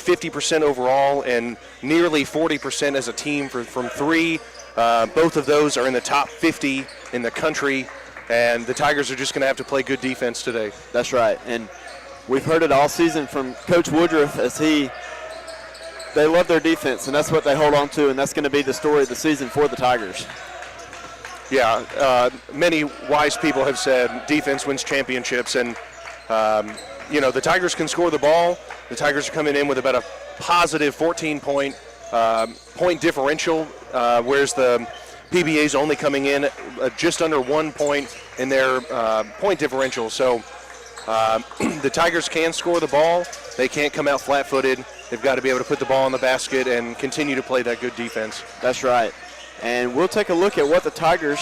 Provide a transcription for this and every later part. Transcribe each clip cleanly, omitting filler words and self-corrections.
50% overall and nearly 40% as a team from three. Both of those are in the top 50 in the country, and the Tigers are just going to have to play good defense today. That's right, and we've heard it all season from Coach Woodruff as they love their defense, and that's what they hold on to, and that's going to be the story of the season for the Tigers. Yeah, many wise people have said defense wins championships, and the Tigers can score the ball. The Tigers are coming in with about a positive 14-point point differential, whereas the PBA's only coming in just under 1 point in their point differential. So the Tigers can score the ball. They can't come out flat-footed. They've got to be able to put the ball in the basket and continue to play that good defense. That's right. And we'll take a look at what the Tigers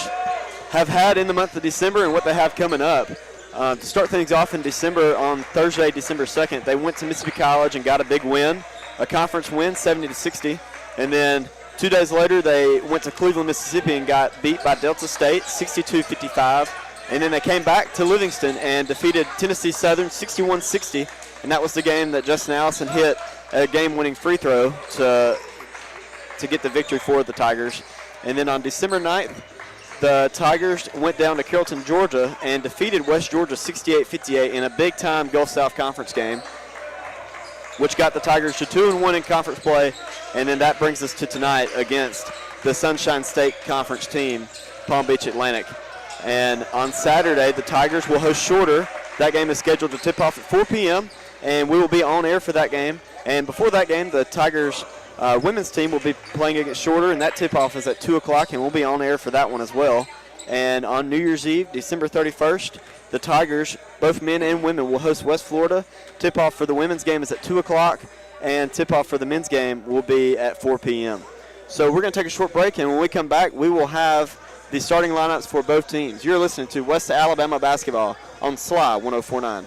have had in the month of December and what they have coming up. To start things off in December, on Thursday, December 2nd, they went to Mississippi College and got a big win, a conference win, 70-60. And then 2 days later, they went to Cleveland, Mississippi, and got beat by Delta State, 62-55. And then they came back to Livingston and defeated Tennessee Southern, 61-60. And that was the game that Justin Allison hit a game-winning free throw to get the victory for the Tigers. And then on December 9th, the Tigers went down to Carrollton, Georgia, and defeated West Georgia 68-58 in a big-time Gulf South Conference game, which got the Tigers to 2-1 in conference play. And then that brings us to tonight against the Sunshine State Conference team, Palm Beach Atlantic. And on Saturday, the Tigers will host Shorter. That game is scheduled to tip off at 4 p.m., and we will be on air for that game. And before that game, the Tigers women's team will be playing against Shorter, and that tip-off is at 2 o'clock, and we'll be on air for that one as well. And on New Year's Eve, December 31st, the Tigers, both men and women, will host West Florida. Tip-off for the women's game is at 2 o'clock, and tip-off for the men's game will be at 4 p.m. So we're going to take a short break, and when we come back, we will have the starting lineups for both teams. You're listening to West Alabama Basketball on SLY 104.9.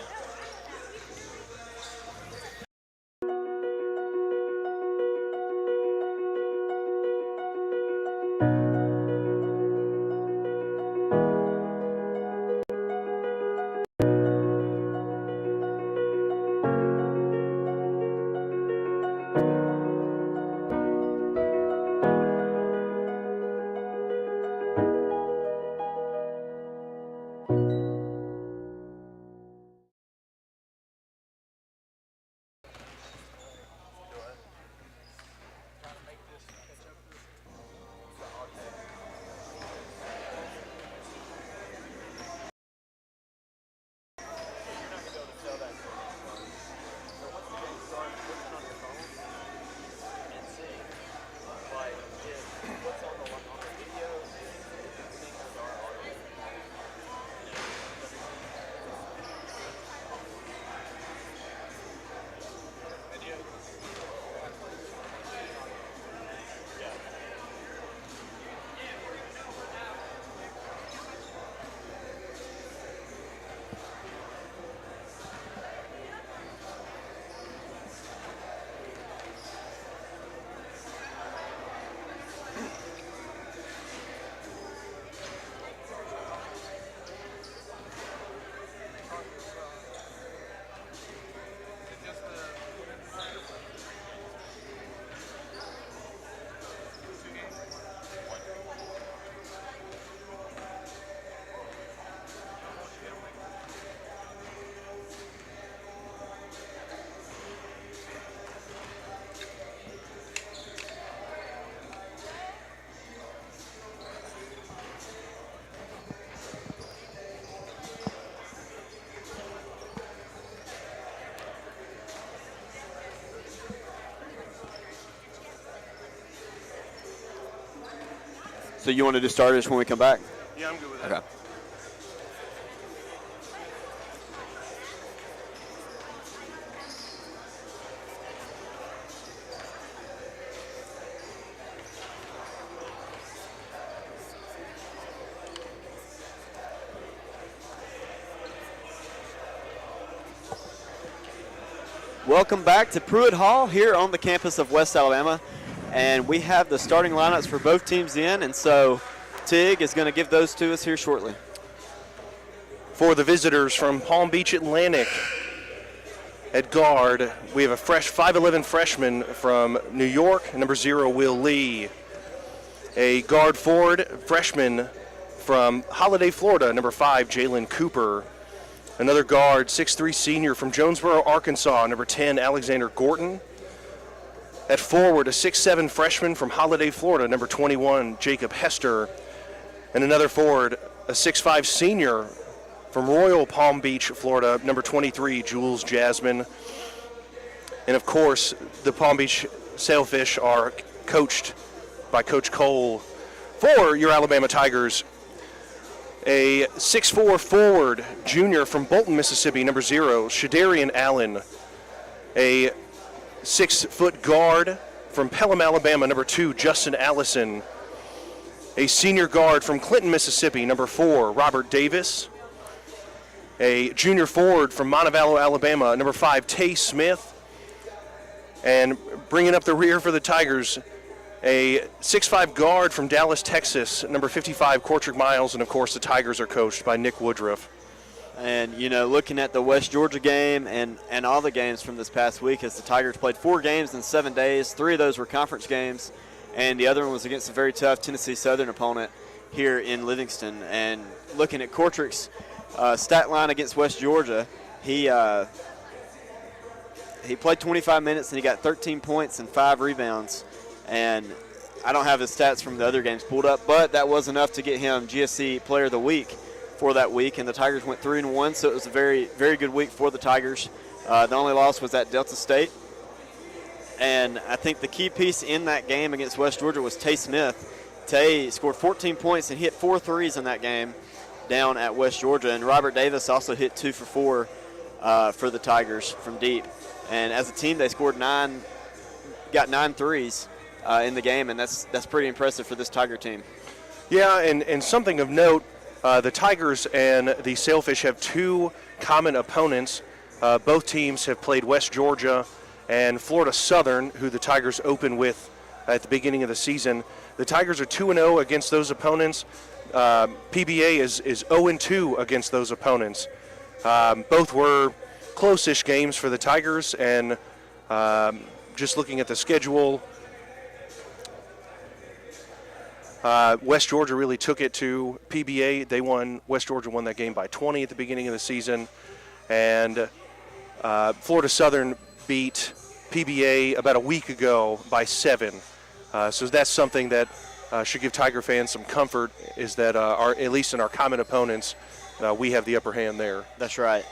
So you want to do starters when we come back? Yeah, I'm good with that. Okay. Welcome back to Pruitt Hall here on the campus of West Alabama. And we have the starting lineups for both teams in, and so Tig is going to give those to us here shortly. For the visitors from Palm Beach Atlantic, At guard, we have a fresh 5'11 freshman from New York, number 0, Will Lee. A guard forward freshman from Holiday, Florida, number 5, Jalen Cooper. Another guard, 6'3 senior from Jonesboro, Arkansas, number 10, Alexander Gorton. At forward, a 6'7 freshman from Holiday, Florida, number 21, Jacob Hester. And another forward, a 6'5 senior from Royal Palm Beach, Florida, number 23, Jules Jasmine. And of course, the Palm Beach Sailfish are coached by Coach Cole. For your Alabama Tigers, a 6'4 forward junior from Bolton, Mississippi, number 0, Shadarian Allen. A 6-foot guard from Pelham, Alabama, number 2, Justin Allison. A senior guard from Clinton, Mississippi, number 4, Robert Davis. A junior forward from Montevallo, Alabama, number 5, Tay Smith. And bringing up the rear for the Tigers, a 6'5 guard from Dallas, Texas, number 55, Cortrick Miles. And, of course, the Tigers are coached by Nick Woodruff. And, looking at the West Georgia game and all the games from this past week, as the Tigers played 4 games in 7 days, 3 of those were conference games, and the other one was against a very tough Tennessee Southern opponent here in Livingston. And looking at Cortrick's stat line against West Georgia, he played 25 minutes and he got 13 points and 5 rebounds. And I don't have his stats from the other games pulled up, but that was enough to get him GSC Player of the Week for that week. And the Tigers went 3-1, so it was a very, very good week for the Tigers. The only loss was at Delta State. And I think the key piece in that game against West Georgia was Tay Smith. Tay scored 14 points and hit 4 threes in that game down at West Georgia. And Robert Davis also hit 2 for 4 for the Tigers from deep. And as a team, they got 9 threes in the game, and that's pretty impressive for this Tiger team. Yeah, and something of note, the Tigers and the Sailfish have 2 common opponents. Both teams have played West Georgia and Florida Southern, who the Tigers opened with at the beginning of the season. The Tigers are 2-0 against those opponents. PBA is 0-2 against those opponents. Both were close-ish games for the Tigers, and just looking at the schedule, West Georgia really took it to PBA. West Georgia won that game by 20 at the beginning of the season, and Florida Southern beat PBA about a week ago by 7. So that's something that should give Tiger fans some comfort, is that at least in our common opponents, we have the upper hand there. That's right.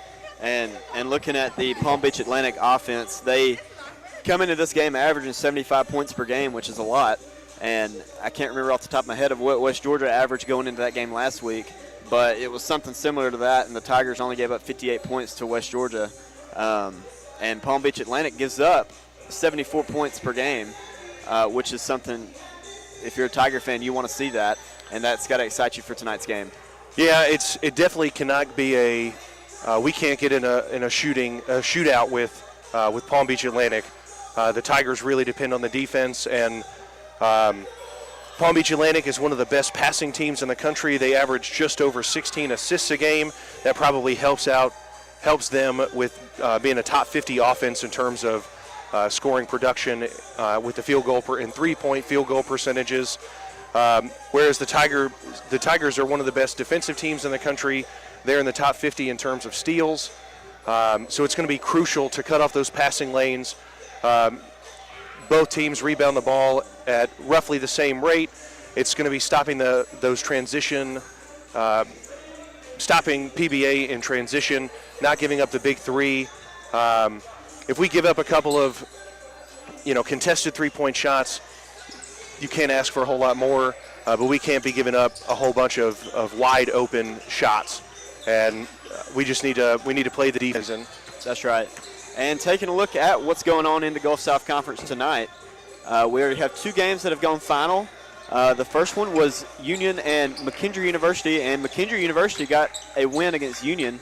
And looking at the Palm Beach Atlantic offense, they come into this game averaging 75 points per game, which is a lot. And I can't remember off the top of my head of what West Georgia averaged going into that game last week, but it was something similar to that, and the Tigers only gave up 58 points to West Georgia. And Palm Beach Atlantic gives up 74 points per game, which is something, if you're a Tiger fan, you want to see that, and that's got to excite you for tonight's game. Yeah, it definitely cannot be we can't get in a shootout with Palm Beach Atlantic. The Tigers really depend on the defense, and Palm Beach Atlantic is one of the best passing teams in the country. They average just over 16 assists a game. That probably helps them with being a top 50 offense in terms of scoring production with the field goal and 3-point field goal percentages. Whereas the Tigers are one of the best defensive teams in the country. They're in the top 50 in terms of steals. So it's going to be crucial to cut off those passing lanes. Both teams rebound the ball at roughly the same rate. It's going to be stopping stopping PBA in transition, not giving up the big 3. If we give up a couple of, contested 3-point shots, you can't ask for a whole lot more, but we can't be giving up a whole bunch of wide open shots, and we need to play the defense in. That's right. And taking a look at what's going on in the Gulf South Conference tonight, we already have 2 games that have gone final. The first one was Union and McKendree University, and McKendree University got a win against Union.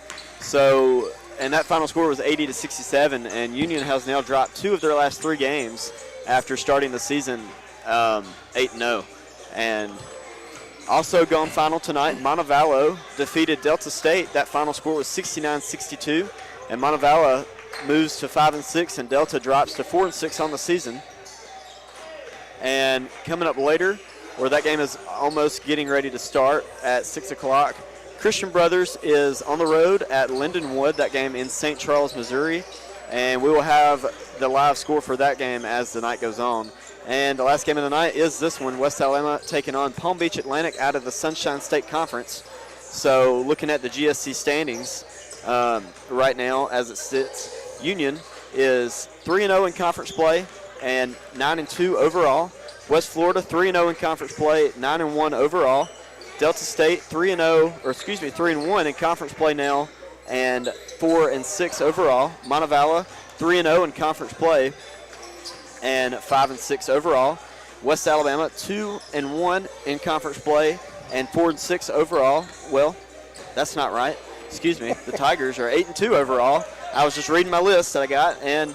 And that final score was 80-67, and Union has now dropped 2 of their last 3 games after starting the season 8-0. And also gone final tonight, Montevallo defeated Delta State. That final score was 69-62, and Montevallo moves to 5-6, and Delta drops to 4-6 on the season. And coming up later, where that game is almost getting ready to start at 6 o'clock, Christian Brothers is on the road at Lindenwood, that game in St. Charles, Missouri. And we will have the live score for that game as the night goes on. And the last game of the night is this one, West Alabama taking on Palm Beach Atlantic out of the Sunshine State Conference. So looking at the GSC standings right now as it sits, Union is 3-0 in conference play and 9-2 overall. West Florida 3-0 in conference play, 9-1 overall. Delta State 3-1 in conference play now and 4-6 overall. Montevallo 3-0 in conference play and 5-6 overall. West Alabama 2-1 in conference play and 4-6 overall. Well, that's not right. Excuse me. The Tigers are 8-2 overall. I was just reading my list that I got, and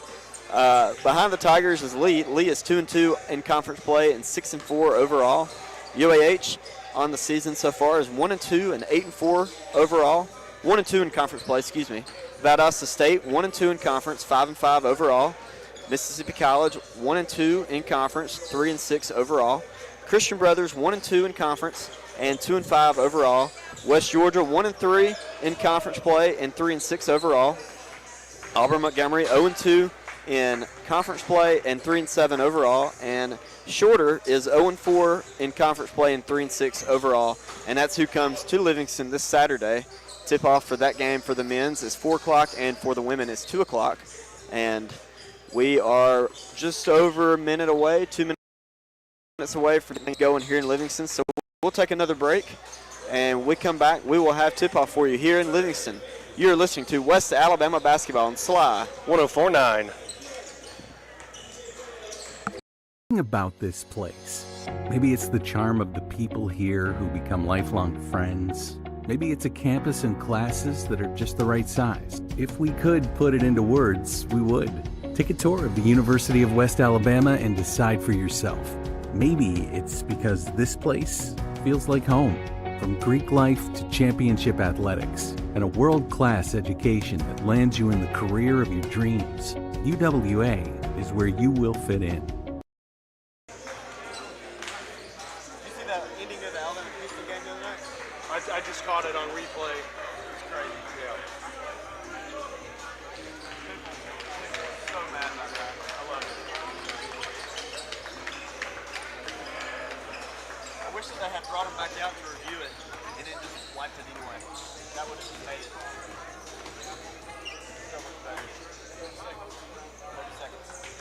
behind the Tigers is Lee. Lee is 2-2 in conference play and 6-4 overall. UAH on the season so far is 1-2 and 8-4 overall. 1-2 in conference play, excuse me. Valdosta State 1-2 in conference, 5-5 overall. Mississippi College 1-2 in conference, 3-6 overall. Christian Brothers 1-2 in conference and 2-5 overall. West Georgia 1-3 in conference play and 3-6 overall. Auburn Montgomery 0-2 in conference play and 3-7 overall. And Shorter is 0-4 in conference play and 3-6 overall. And that's who comes to Livingston this Saturday. Tip-off for that game for the men's is 4 o'clock and for the women is 2 o'clock. And we are just over a minute away, 2 minutes away from going here in Livingston. So we'll take another break. And when we come back, we will have tip-off for you here in Livingston. You're listening to West Alabama Basketball on Sly 104.9. About this place. Maybe it's the charm of the people here who become lifelong friends. Maybe it's a campus and classes that are just the right size. If we could put it into words, we would. Take a tour of the University of West Alabama and decide for yourself. Maybe it's because this place feels like home. From Greek life to championship athletics and a world-class education that lands you in the career of your dreams, UWA is where you will fit in. I just caught it on replay. It's crazy. Yeah. So mad about that. I love it. I wish that they had brought him back out to review it and then just wiped it anyway. That would have made it so much better. 30 seconds.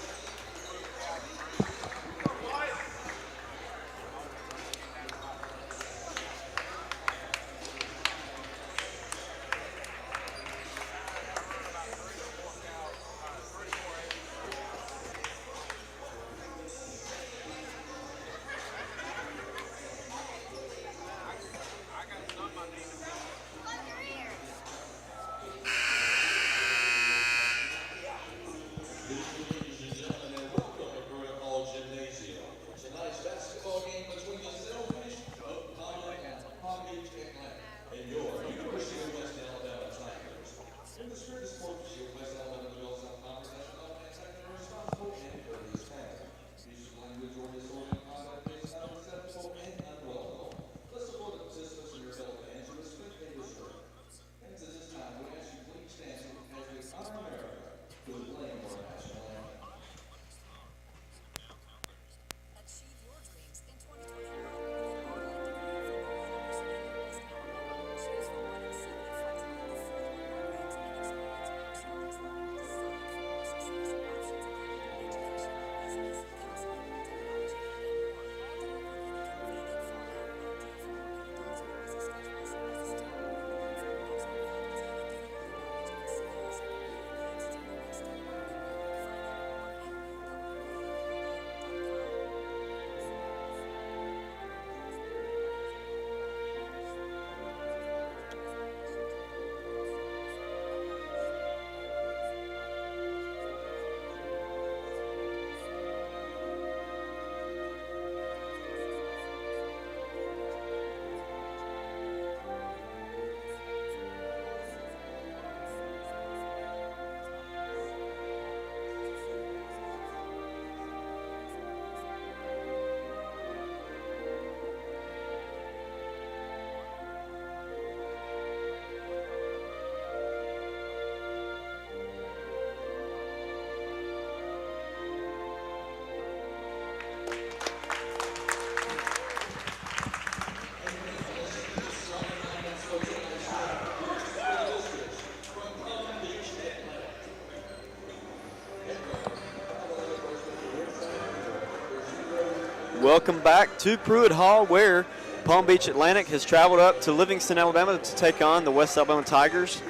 Welcome back to Pruitt Hall, where Palm Beach Atlantic has traveled up to Livingston, Alabama to take on the West Alabama Tigers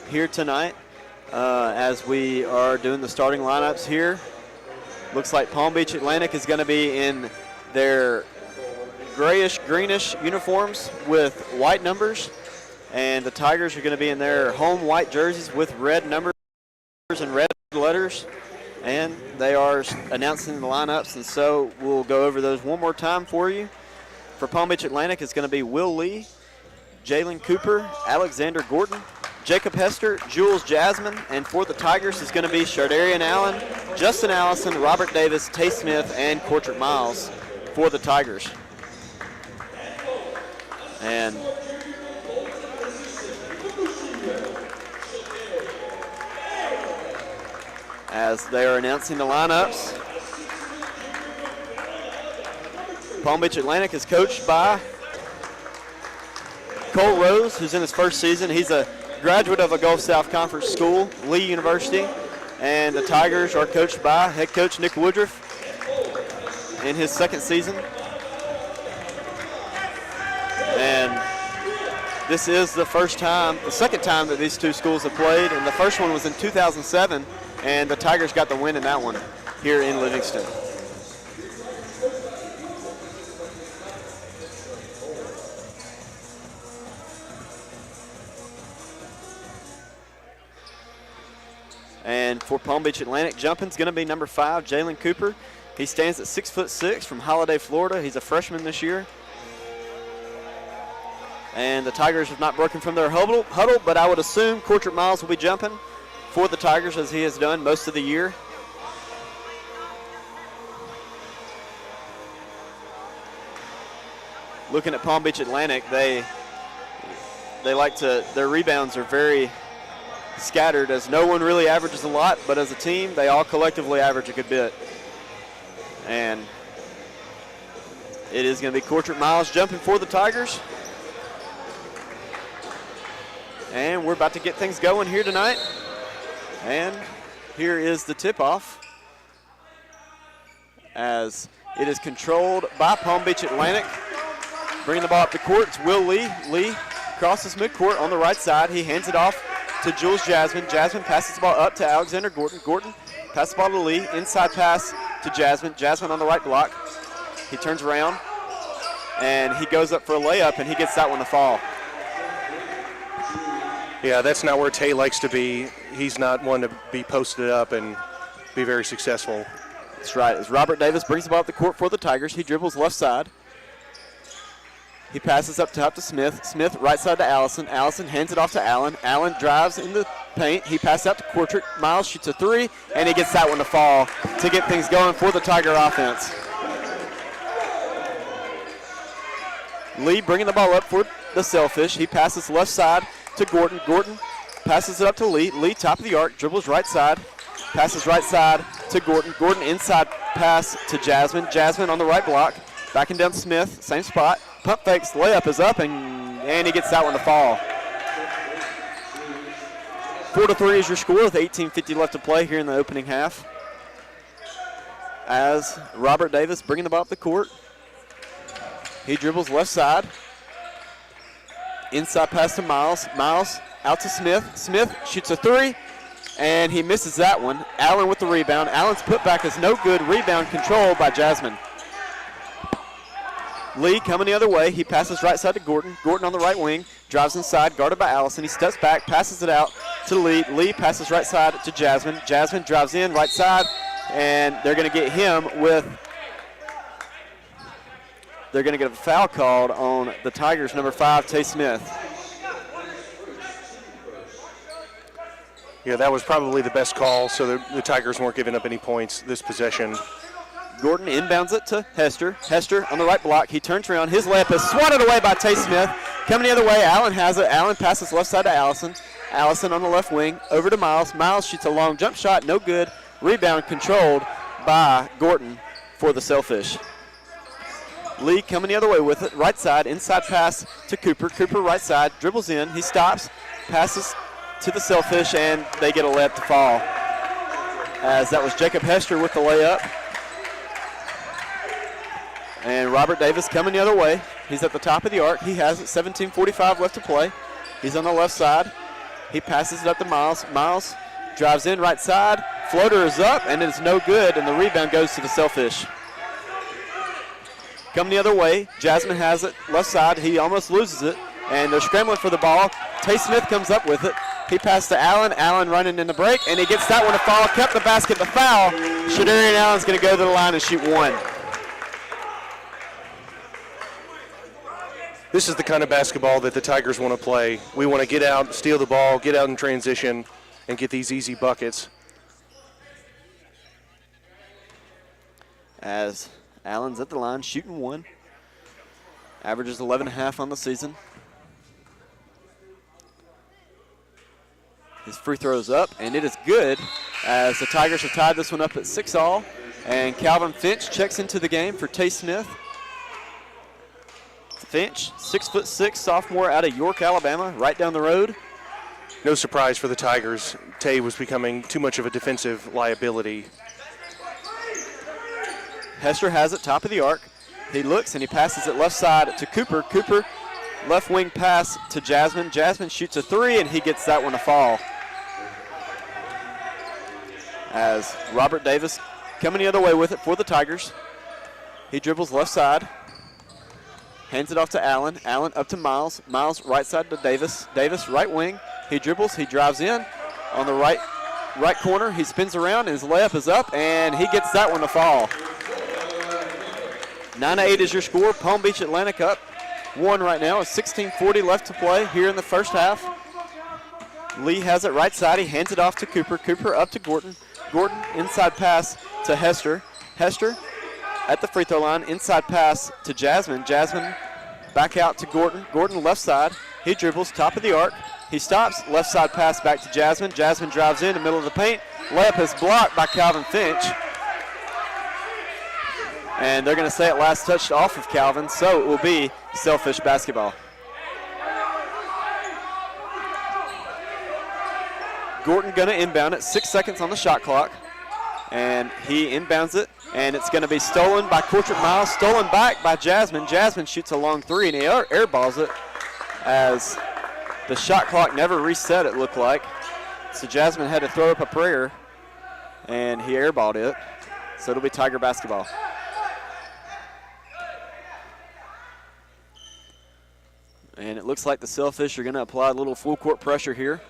here tonight. As we are doing the starting lineups here, looks like Palm Beach Atlantic is going to be in their grayish-greenish uniforms with white numbers, and the Tigers are going to be in their home white jerseys with red numbers and red letters. And they are announcing the lineups, and so we'll go over those one more time for you. For Palm Beach Atlantic, it's going to be Will Lee, Jalen Cooper, Alexander Gordon, Jacob Hester, Jules Jasmine, and for the Tigers is going to be Shardarian Allen, Justin Allison, Robert Davis, Tay Smith, and Cortrick Miles for the Tigers. And as they are announcing the lineups, Palm Beach Atlantic is coached by Cole Rose, who's in his first season. He's a graduate of a Gulf South Conference school, Lee University. And the Tigers are coached by head coach Nick Woodruff in his second season. And this is the second time that these two schools have played, and the first one was in 2007. And the Tigers got the win in that one here in Livingston. And for Palm Beach Atlantic, jumping is going to be number 5, Jalen Cooper. He stands at 6'6" from Holiday, Florida. He's a freshman this year. And the Tigers have not broken from their huddle, but I would assume Cortrick Miles will be jumping for the Tigers, as he has done most of the year. Looking at Palm Beach Atlantic, they like to, their rebounds are very scattered, as no one really averages a lot, but as a team, they all collectively average a good bit. And it is going to be Cortrick Miles jumping for the Tigers. And we're about to get things going here tonight. And here is the tip-off, as it is controlled by Palm Beach Atlantic. Bringing the ball up the court, it's Will Lee. Lee crosses midcourt on the right side. He hands it off to Jules Jasmine. Jasmine passes the ball up to Alexander Gordon. Gordon passes the ball to Lee. Inside pass to Jasmine. Jasmine on the right block. He turns around, and he goes up for a layup, and he gets that one to fall. Yeah, that's not where Tay likes to be. He's not one to be posted up and be very successful. That's right. As Robert Davis brings the ball up the court for the Tigers, he dribbles left side. He passes up top to Smith. Smith right side to Allison. Allison hands it off to Allen. Allen drives in the paint. He passes out to Cortrick. Miles shoots a 3, and he gets that one to fall to get things going for the Tiger offense. Lee bringing the ball up for the Sailfish. He passes left side to Gordon. Gordon passes it up to Lee. Lee top of the arc, dribbles right side, passes right side to Gordon. Gordon inside pass to Jasmine. Jasmine on the right block, backing down Smith, same spot. Pump fakes, layup is up, and he gets that one to fall. 4-3 is your score with 18:50 left to play here in the opening half. As Robert Davis bringing the ball up the court. He dribbles left side. Inside pass to Miles. Miles out to Smith. Smith shoots a 3, and he misses that one. Allen with the rebound. Allen's putback is no good. Rebound controlled by Jasmine. Lee coming the other way. He passes right side to Gordon. Gordon on the right wing. Drives inside, guarded by Allison. He steps back, passes it out to Lee. Lee passes right side to Jasmine. Jasmine drives in right side, and they're going to get him with they're going to get a foul called on the Tigers, number 5, Tay Smith. Yeah, that was probably the best call, so the Tigers weren't giving up any points this possession. Gordon inbounds it to Hester. Hester on the right block. He turns around. His layup is swatted away by Tay Smith. Coming the other way, Allen has it. Allen passes left side to Allison. Allison on the left wing. Over to Miles. Miles shoots a long jump shot. No good. Rebound controlled by Gordon for the Sailfish. Lee coming the other way with it. Right side. Inside pass to Cooper. Cooper right side. Dribbles in. He stops. Passes to the Sailfish, and they get a layup to fall. As that was Jacob Hester with the layup. And Robert Davis coming the other way. He's at the top of the arc. He has it. 17:45 left to play. He's on the left side. He passes it up to Miles. Miles drives in right side. Floater is up, and it's no good, and the rebound goes to the Sailfish. Coming the other way, Jasmine has it left side. He almost loses it, and they're scrambling for the ball. Tay Smith comes up with it. He passed to Allen. Allen running in the break, and he gets that one to fall. Kept the basket to foul. Shadarian Allen's going to go to the line and shoot one. This is the kind of basketball that the Tigers want to play. We want to get out, steal the ball, get out in transition, and get these easy buckets. As Allen's at the line, shooting one. Averages 11.5 on the season. His free throw's up, and it is good as the Tigers have tied this one up at 6-all. And Calvin Finch checks into the game for Tay Smith. Finch, 6'6", sophomore out of York, Alabama, right down the road. No surprise for the Tigers. Tay was becoming too much of a defensive liability. Hester has it, top of the arc. He looks and he passes it left side to Cooper. Cooper, left wing pass to Jasmine. Jasmine shoots a three, and he gets that one to fall. As Robert Davis coming the other way with it for the Tigers. He dribbles left side. Hands it off to Allen. Allen up to Miles. Miles right side to Davis. Davis right wing. He dribbles. He drives in on the right corner. He spins around, and his layup is up, and he gets that one to fall. 9-8 is your score. Palm Beach Atlantic up 1 right now. 16:40 left to play here in the first half. Lee has it right side. He hands it off to Cooper. Cooper up to Gordon. Gordon inside pass to Hester. Hester at the free throw line, inside pass to Jasmine. Jasmine back out to Gordon. Gordon left side. He dribbles, top of the arc. He stops, left side pass back to Jasmine. Jasmine drives in the middle of the paint. Layup is blocked by Calvin Finch. And they're going to say it last touched off of Calvin, so it will be Sailfish basketball. Gordon going to inbound it, 6 seconds on the shot clock. And he inbounds it, and it's going to be stolen by Courtrait Miles, stolen back by Jasmine. Jasmine shoots a long three, and he airballs it as the shot clock never reset, it looked like. So Jasmine had to throw up a prayer, and he airballed it. So it'll be Tiger basketball. And it looks like the Sailfish are going to apply a little full court pressure here.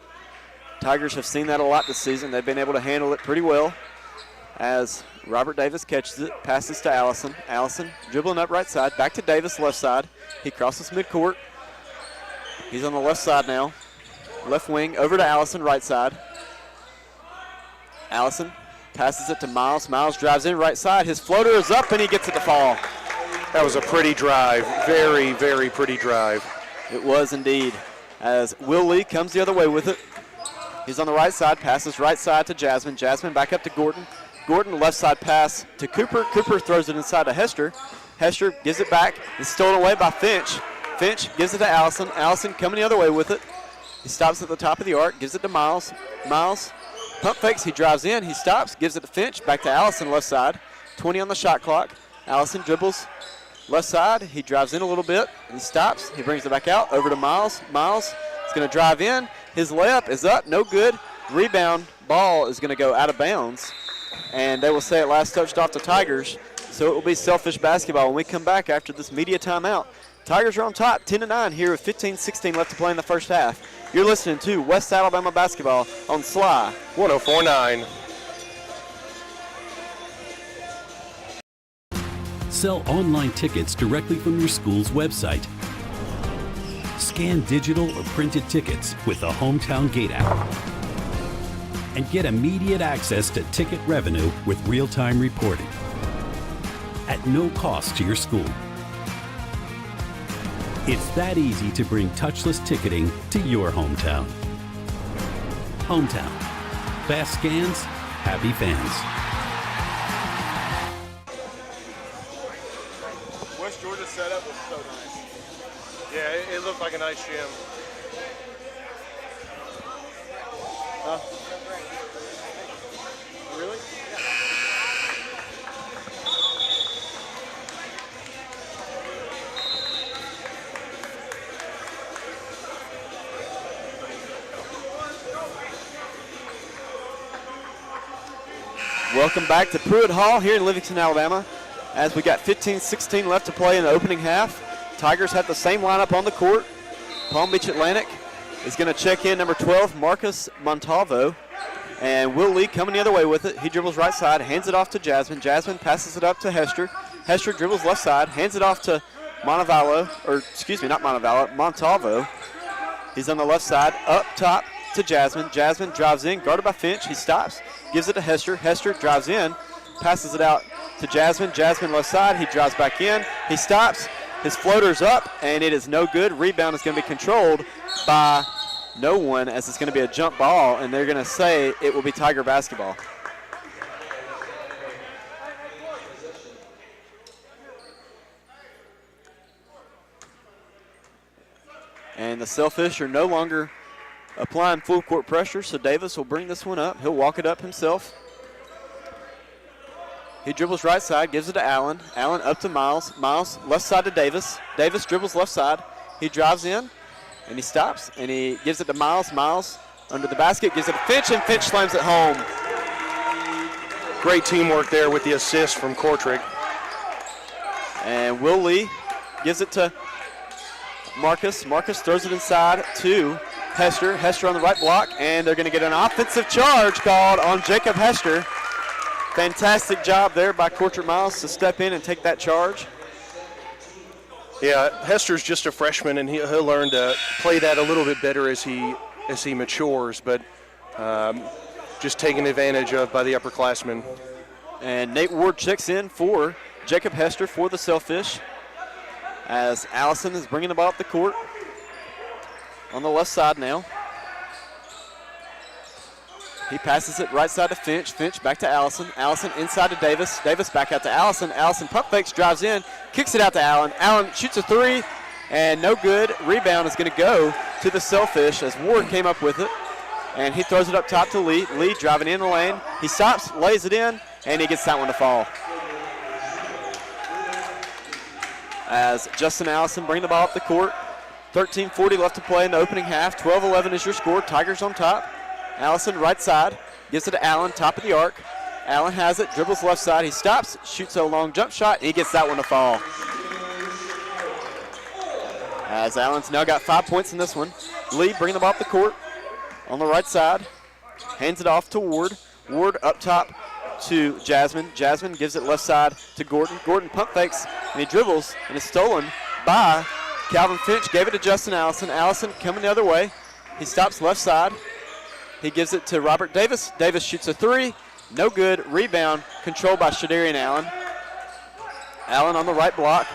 Tigers have seen that a lot this season. They've been able to handle it pretty well. As Robert Davis catches it, passes to Allison. Allison dribbling up right side, back to Davis left side. He crosses midcourt. He's on the left side now. Left wing over to Allison right side. Allison passes it to Miles. Miles drives in right side. His floater is up, and he gets it to fall. That was a pretty drive. Very, very pretty drive. It was indeed. As Will Lee comes the other way with it. He's on the right side, passes right side to Jasmine. Jasmine back up to Gordon. Gordon left side pass to Cooper. Cooper throws it inside to Hester. Hester gives it back. It's stolen away by Finch. Finch gives it to Allison. Allison coming the other way with it. He stops at the top of the arc, gives it to Miles. Miles pump fakes, he drives in, he stops, gives it to Finch, back to Allison left side. 20 on the shot clock. Allison dribbles left side. He drives in a little bit. He stops. He brings it back out over to Miles. Miles is going to drive in. His layup is up, no good. Rebound, ball is going to go out of bounds. And they will say it last touched off the Tigers. So it will be Sailfish basketball when we come back after this media timeout. Tigers are on top, 10-9 here with 15-16 left to play in the first half. You're listening to West Alabama basketball on Sly 104.9. Sell online tickets directly from your school's website. Scan digital or printed tickets with the Hometown Gate app. And get immediate access to ticket revenue with real-time reporting at no cost to your school. It's that easy to bring touchless ticketing to your hometown. Hometown. Fast scans, happy fans. West Georgia setup was so nice. Yeah, it looked like a nice gym. Really? Welcome back to Pruitt Hall here in Livingston, Alabama. As we got 15-16 left to play in the opening half. Tigers have the same lineup on the court. Palm Beach Atlantic is going to check in number 12, Marcus Montalvo. And Will Lee coming the other way with it. He dribbles right side, hands it off to Jasmine. Jasmine passes it up to Hester. Hester dribbles left side, hands it off to Montalvo. He's on the left side, up top to Jasmine. Jasmine drives in, guarded by Finch. He stops, gives it to Hester. Hester drives in, passes it out to Jasmine. Jasmine left side, he drives back in. He stops, his floater's up, and it is no good. Rebound is going to be controlled by no one, as it's going to be a jump ball, and they're going to say it will be Tiger basketball. And the Sailfish are no longer applying full court pressure, so Davis will bring this one up. He'll walk it up himself. He dribbles right side, gives it to Allen. Allen up to Miles. Miles left side to Davis. Davis dribbles left side. He drives in, and he stops, and he gives it to Miles. Miles under the basket, gives it to Finch, and Finch slams it home. Great teamwork there with the assist from Kortrick. And Will Lee gives it to Marcus. Marcus throws it inside to Hester. Hester on the right block, and they're going to get an offensive charge called on Jacob Hester. Fantastic job there by Kortrick Miles to step in and take that charge. Yeah, Hester's just a freshman, and he'll learn to play that a little bit better as he matures, but just taken advantage of by the upperclassmen. And Nate Ward checks in for Jacob Hester for the Sailfish, as Allison is bringing the ball up the court on the left side now. He passes it right side to Finch. Finch back to Allison. Allison inside to Davis. Davis back out to Allison. Allison pump fakes, drives in, kicks it out to Allen. Allen shoots a three, and no good. Rebound is going to go to the Sailfish as Ward came up with it. And he throws it up top to Lee. Lee driving in the lane. He stops, lays it in, and he gets that one to fall. As Justin Allison bring the ball up the court. 13:40 left to play in the opening half. 12-11 is your score. Tigers on top. Allison right side, gives it to Allen, top of the arc. Allen has it, dribbles left side. He stops, shoots a long jump shot, and he gets that one to fall. As Allen's now got 5 points in this one. Lee bringing the ball up the court on the right side. Hands it off to Ward. Ward up top to Jasmine. Jasmine gives it left side to Gordon. Gordon pump fakes, and he dribbles, and it's stolen by Calvin Finch. Gave it to Justin Allison. Allison coming the other way. He stops left side. He gives it to Robert Davis. Davis shoots a three. No good. Rebound controlled by Shadarian Allen. Allen on the right block.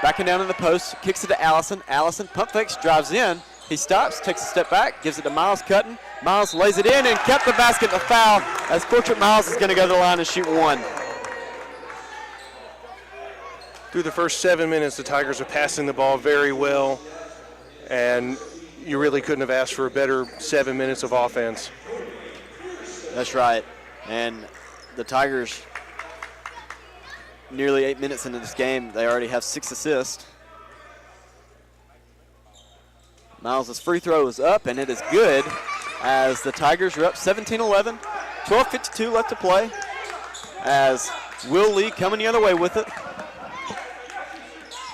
Backing down in the post. Kicks it to Allison. Allison pump fakes, drives in. He stops, takes a step back, gives it to Miles Cutton. Miles lays it in and kept the basket, the foul, as Kortrick Miles is going to go to the line and shoot one. Through the first 7 minutes, the Tigers are passing the ball very well, and you really couldn't have asked for a better 7 minutes of offense. That's right. And the Tigers, nearly 8 minutes into this game, they already have 6 assists. Miles' free throw is up, and it is good, as the Tigers are up 17-11. 12:52 left to play, as Will Lee coming the other way with it.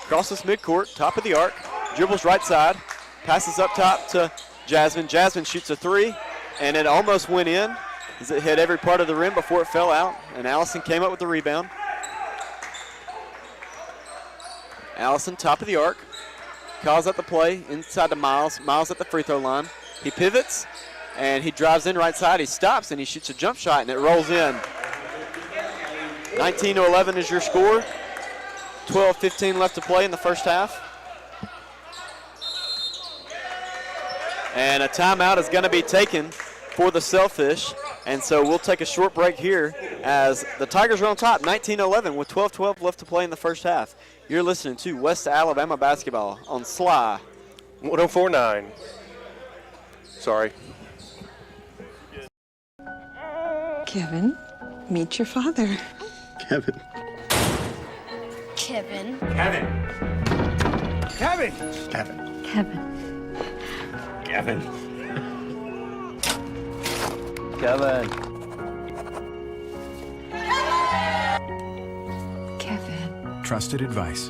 Crosses midcourt, top of the arc, dribbles right side, passes up top to Jasmine. Jasmine shoots a three, and it almost went in as it hit every part of the rim before it fell out, and Allison came up with the rebound. Allison, top of the arc, calls out the play inside to Miles. Miles at the free throw line. He pivots, and he drives in right side. He stops, and he shoots a jump shot, and it rolls in. 19-11 is your score. 12:15 left to play in the first half. And a timeout is going to be taken for the Sailfish. And so we'll take a short break here as the Tigers are on top, 19-11, with 12:12 left to play in the first half. You're listening to West Alabama basketball on SLY 104.9. Sorry. Kevin, meet your father. Kevin. Kevin. Kevin. Kevin. Kevin. Kevin. Kevin. Trusted advice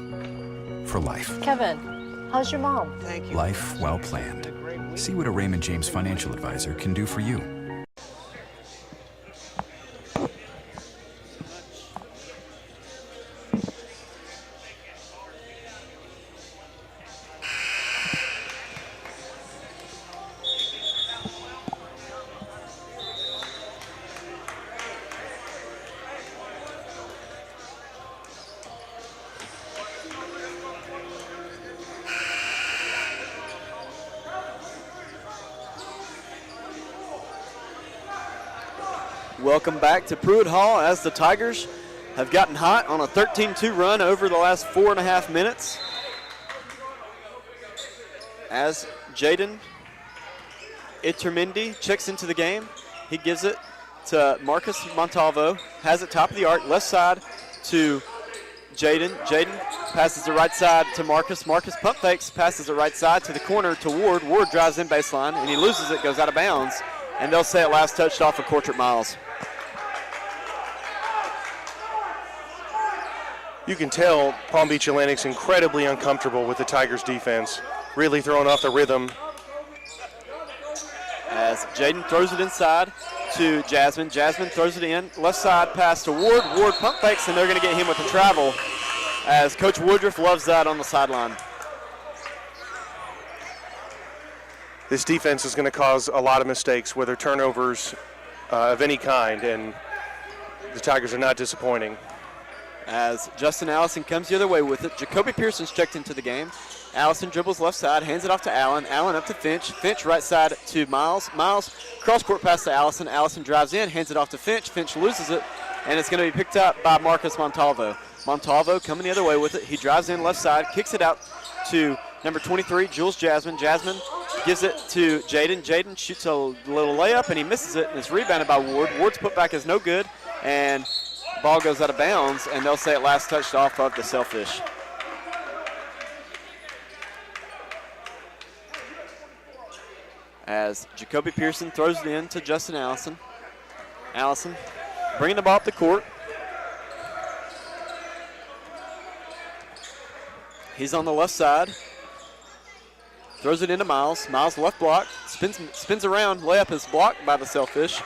for life. Kevin, how's your mom? Life well planned. See what a Raymond James financial advisor can do for you. Welcome back to Pruitt Hall as the Tigers have gotten hot on a 13-2 run over the last 4.5 minutes. As Jaden Itermendi checks into the game, he gives it to Marcus Montalvo, has it top of the arc, left side to Jaden. Jaden passes the right side to Marcus. Marcus pump fakes, passes the right side to the corner to Ward. Ward drives in baseline, and he loses it, goes out of bounds, and they'll say it last touched off of Cortrick Miles. You can tell Palm Beach Atlantic's incredibly uncomfortable with the Tigers' defense, really throwing off the rhythm. As Jaden throws it inside to Jasmine. Jasmine throws it in, left side pass to Ward. Ward pump fakes, and they're going to get him with the travel, as Coach Woodruff loves that on the sideline. This defense is going to cause a lot of mistakes, whether turnovers of any kind, and the Tigers are not disappointing. As Justin Allison comes the other way with it. Jacoby Pearson's checked into the game. Allison dribbles left side, hands it off to Allen. Allen up to Finch. Finch right side to Miles. Miles cross-court pass to Allison. Allison drives in, hands it off to Finch. Finch loses it, and it's going to be picked up by Marcus Montalvo. Montalvo coming the other way with it. He drives in left side, kicks it out to number 23, Jules Jasmine. Jasmine gives it to Jaden. Jaden shoots a little layup, and he misses it, and it's rebounded by Ward. Ward's put back is no good, and ball goes out of bounds, and they'll say it last touched off of the Sailfish. As Jacoby Pearson throws it in to Justin Allison. Allison bringing the ball up the court. He's on the left side. Throws it into Miles. Miles left block. Spins around. Layup is blocked by the Sailfish.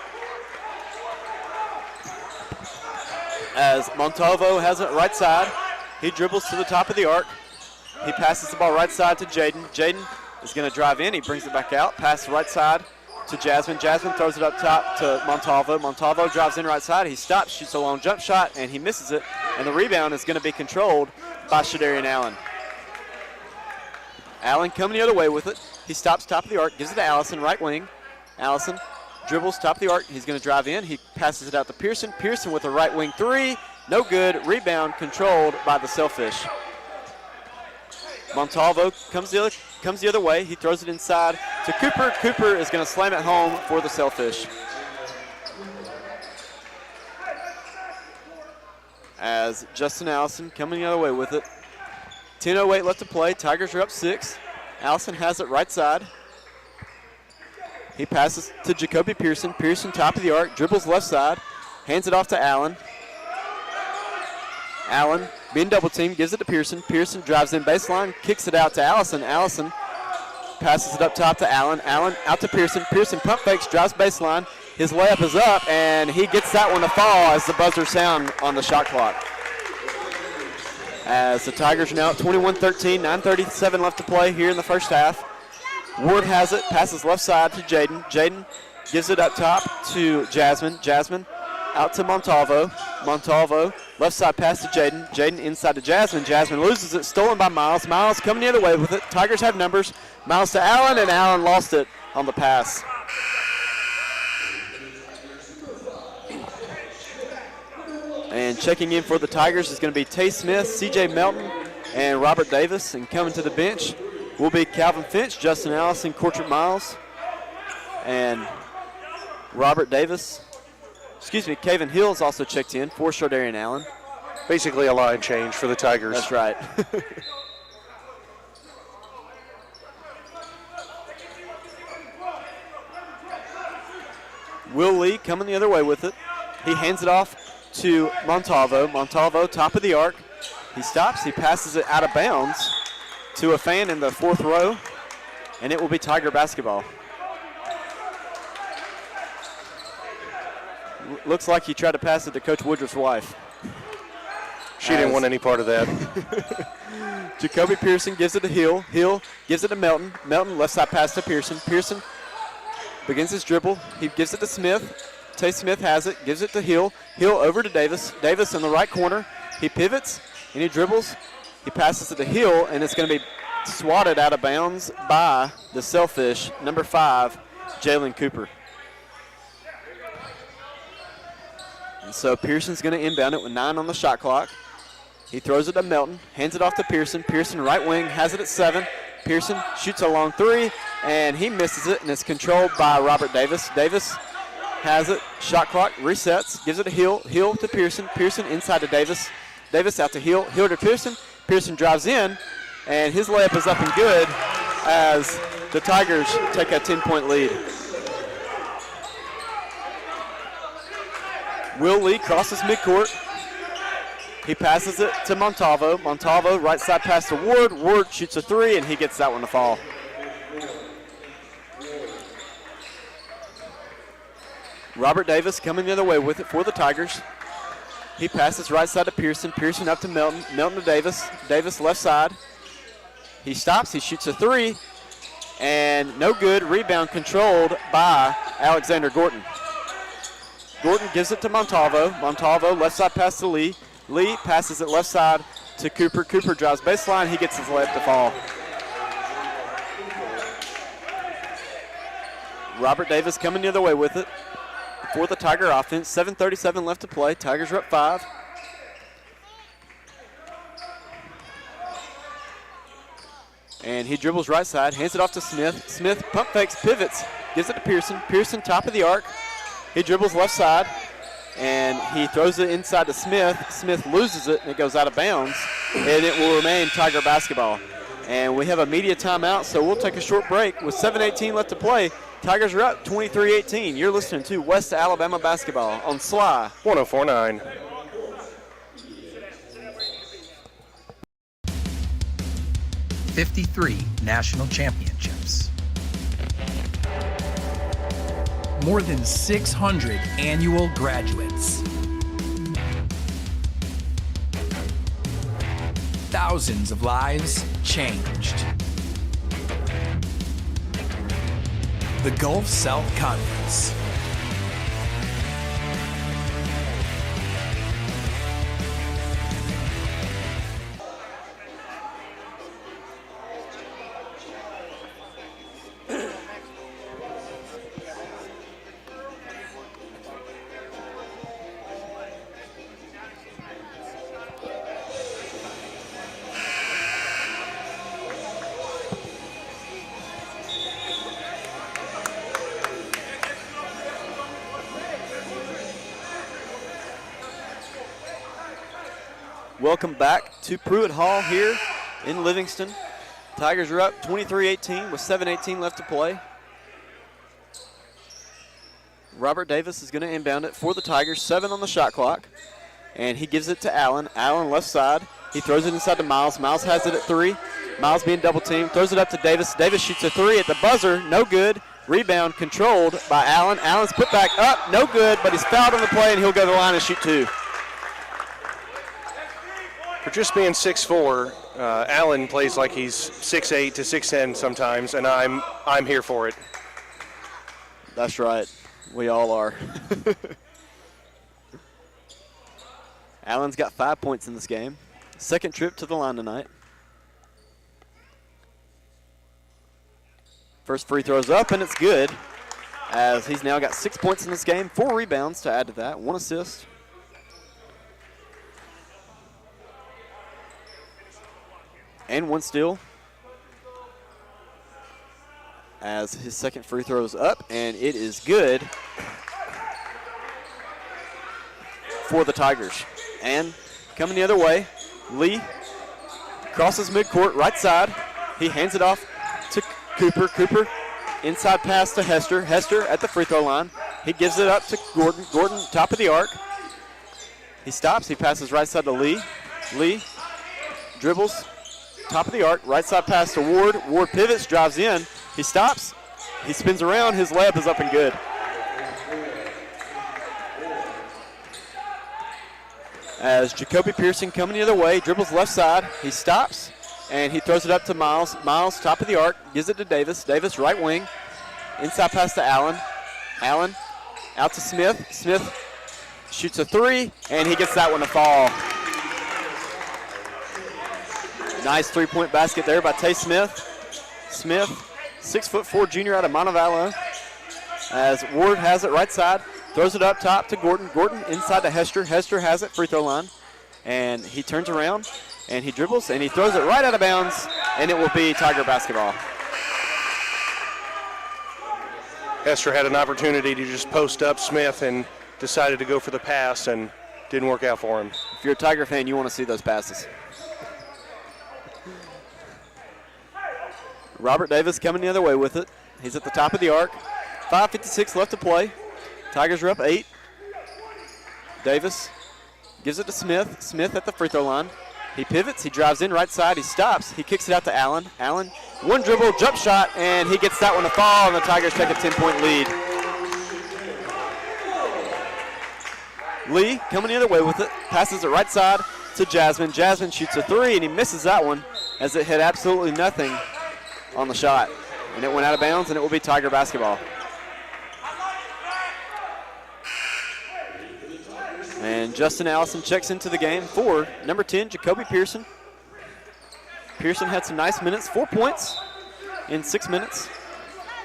As Montalvo has it right side. He dribbles to the top of the arc. He passes the ball right side to Jaden. Jaden is going to drive in. He brings it back out. Pass right side to Jasmine. Jasmine throws it up top to Montalvo. Montalvo drives in right side. He stops, shoots a long jump shot, and he misses it. And the rebound is going to be controlled by Shadarian Allen. Allen coming the other way with it. He stops top of the arc, gives it to Allison, right wing. Allison dribbles top of the arc. He's going to drive in. He passes it out to Pearson. Pearson with a right wing three. No good. Rebound controlled by the Sailfish. Montalvo comes the other way. He throws it inside to Cooper. Cooper is going to slam it home for the Sailfish. As Justin Allison coming the other way with it. 10:08 left to play. Tigers are up 6. Allison has it right side. He passes to Jacoby Pearson. Pearson top of the arc, dribbles left side, hands it off to Allen. Allen being double teamed, gives it to Pearson. Pearson drives in baseline, kicks it out to Allison. Allison passes it up top to Allen. Allen out to Pearson. Pearson pump fakes, drives baseline. His layup is up, and he gets that one to fall as the buzzer sound on the shot clock. As the Tigers are now at 21-13, 9:37 left to play here in the first half. Ward has it, passes left side to Jaden. Jaden gives it up top to Jasmine. Jasmine out to Montalvo. Montalvo, left side pass to Jaden. Jaden inside to Jasmine. Jasmine loses it, stolen by Miles. Miles coming the other way with it. Tigers have numbers. Miles to Allen, and Allen lost it on the pass. And checking in for the Tigers is going to be Tay Smith, C.J. Melton, and Robert Davis. And coming to the bench will be Calvin Finch, Justin Allison, Cortrick Miles, and Robert Davis. Excuse me, Kaven Hills also checked in for Shardarian Allen. Basically a line change for the Tigers. That's right. Will Lee coming the other way with it. He hands it off to Montalvo. Montalvo, top of the arc. He stops, he passes it out of bounds to a fan in the 4th row, and it will be Tiger basketball. Looks like he tried to pass it to Coach Woodruff's wife. She didn't want any part of that. Jacoby Pearson gives it to Hill. Hill gives it to Melton. Melton left side pass to Pearson. Pearson begins his dribble. He gives it to Smith. Tay Smith has it, gives it to Hill. Hill over to Davis. Davis in the right corner. He pivots and he dribbles. He passes it to Hill, and it's going to be swatted out of bounds by the Sailfish, number 5, Jalen Cooper. And so Pearson's going to inbound it with 9 on the shot clock. He throws it to Melton, hands it off to Pearson. Pearson, right wing, has it at 7. Pearson shoots a long 3, and he misses it, and it's controlled by Robert Davis. Davis has it, shot clock, resets, gives it to Hill. Hill to Pearson. Pearson inside to Davis. Davis out to Hill. Hill to Pearson. Pearson drives in, and his layup is up and good as the Tigers take a 10-point lead. Will Lee crosses midcourt. He passes it to Montalvo. Montalvo, right side pass to Ward. Ward shoots a 3, and he gets that one to fall. Robert Davis coming the other way with it for the Tigers. He passes right side to Pearson. Pearson up to Melton. Melton to Davis. Davis left side. He stops. He shoots a 3, and no good. Rebound controlled by Alexander Gorton. Gorton gives it to Montalvo. Montalvo left side pass to Lee. Lee passes it left side to Cooper. Cooper drives baseline. He gets his layup to fall. Robert Davis coming the other way with it for the Tiger offense. 7:37 left to play. Tigers are up 5. And he dribbles right side, hands it off to Smith. Smith pump fakes, pivots, gives it to Pearson. Pearson top of the arc. He dribbles left side, and he throws it inside to Smith. Smith loses it, and it goes out of bounds, and it will remain Tiger basketball. And we have a media timeout, so we'll take a short break. With 7:18 left to play, Tigers are up 23-18. You're listening to West Alabama basketball on SLY 104.9. '53 national championships. More than 600 annual graduates. Thousands of lives changed. The Gulf South Conference. Welcome back to Pruitt Hall here in Livingston. Tigers are up 23-18 with 7:18 left to play. Robert Davis is going to inbound it for the Tigers. 7 on the shot clock. And he gives it to Allen. Allen left side. He throws it inside to Miles. Miles has it at 3. Miles being double teamed. Throws it up to Davis. Davis shoots a 3 at the buzzer. No good. Rebound controlled by Allen. Allen's put back up. No good, but he's fouled on the play, and he'll go to the line and shoot 2. For just being 6'4", Allen plays like he's 6'8" to 6'10" sometimes, and I'm here for it. That's right. We all are. Allen's got 5 points in this game. Second trip to the line tonight. First free throw's up, and it's good, as he's now got 6 points in this game, 4 rebounds to add to that, 1 assist. And 1 steal, as his second free throw is up, and it is good for the Tigers. And coming the other way, Lee crosses midcourt, right side. He hands it off to Cooper. Cooper, inside pass to Hester. Hester at the free throw line. He gives it up to Gordon. Gordon, top of the arc. He stops. He passes right side to Lee. Lee dribbles, top of the arc, right side pass to Ward. Ward pivots, drives in. He stops. He spins around. His layup is up and good. As Jacoby Pearson coming the other way, dribbles left side. He stops, and he throws it up to Miles. Miles, top of the arc, gives it to Davis. Davis, right wing. Inside pass to Allen. Allen out to Smith. Smith shoots a three, and he gets that one to fall. Nice three-point basket there by Tay Smith. Smith, 6'4" junior out of Montevallo. As Ward has it right side, throws it up top to Gordon. Gordon inside to Hester. Hester has it, free throw line. And he turns around, and he dribbles, and he throws it right out of bounds, and it will be Tiger basketball. Hester had an opportunity to just post up Smith and decided to go for the pass and didn't work out for him. If you're a Tiger fan, you want to see those passes. Robert Davis coming the other way with it. He's at the top of the arc. 5:56 left to play. Tigers are up 8. Davis gives it to Smith. Smith at the free throw line. He pivots. He drives in right side. He stops. He kicks it out to Allen. Allen, one dribble, jump shot, and he gets that one to fall, and the Tigers take a 10-point lead. Lee coming the other way with it. Passes it right side to Jasmine. Jasmine shoots a three, and he misses that one as it hit absolutely nothing on the shot. And it went out of bounds, and it will be Tiger basketball. And Justin Allison checks into the game for number 10, Jacoby Pearson. Pearson had some nice minutes, 4 points in 6 minutes.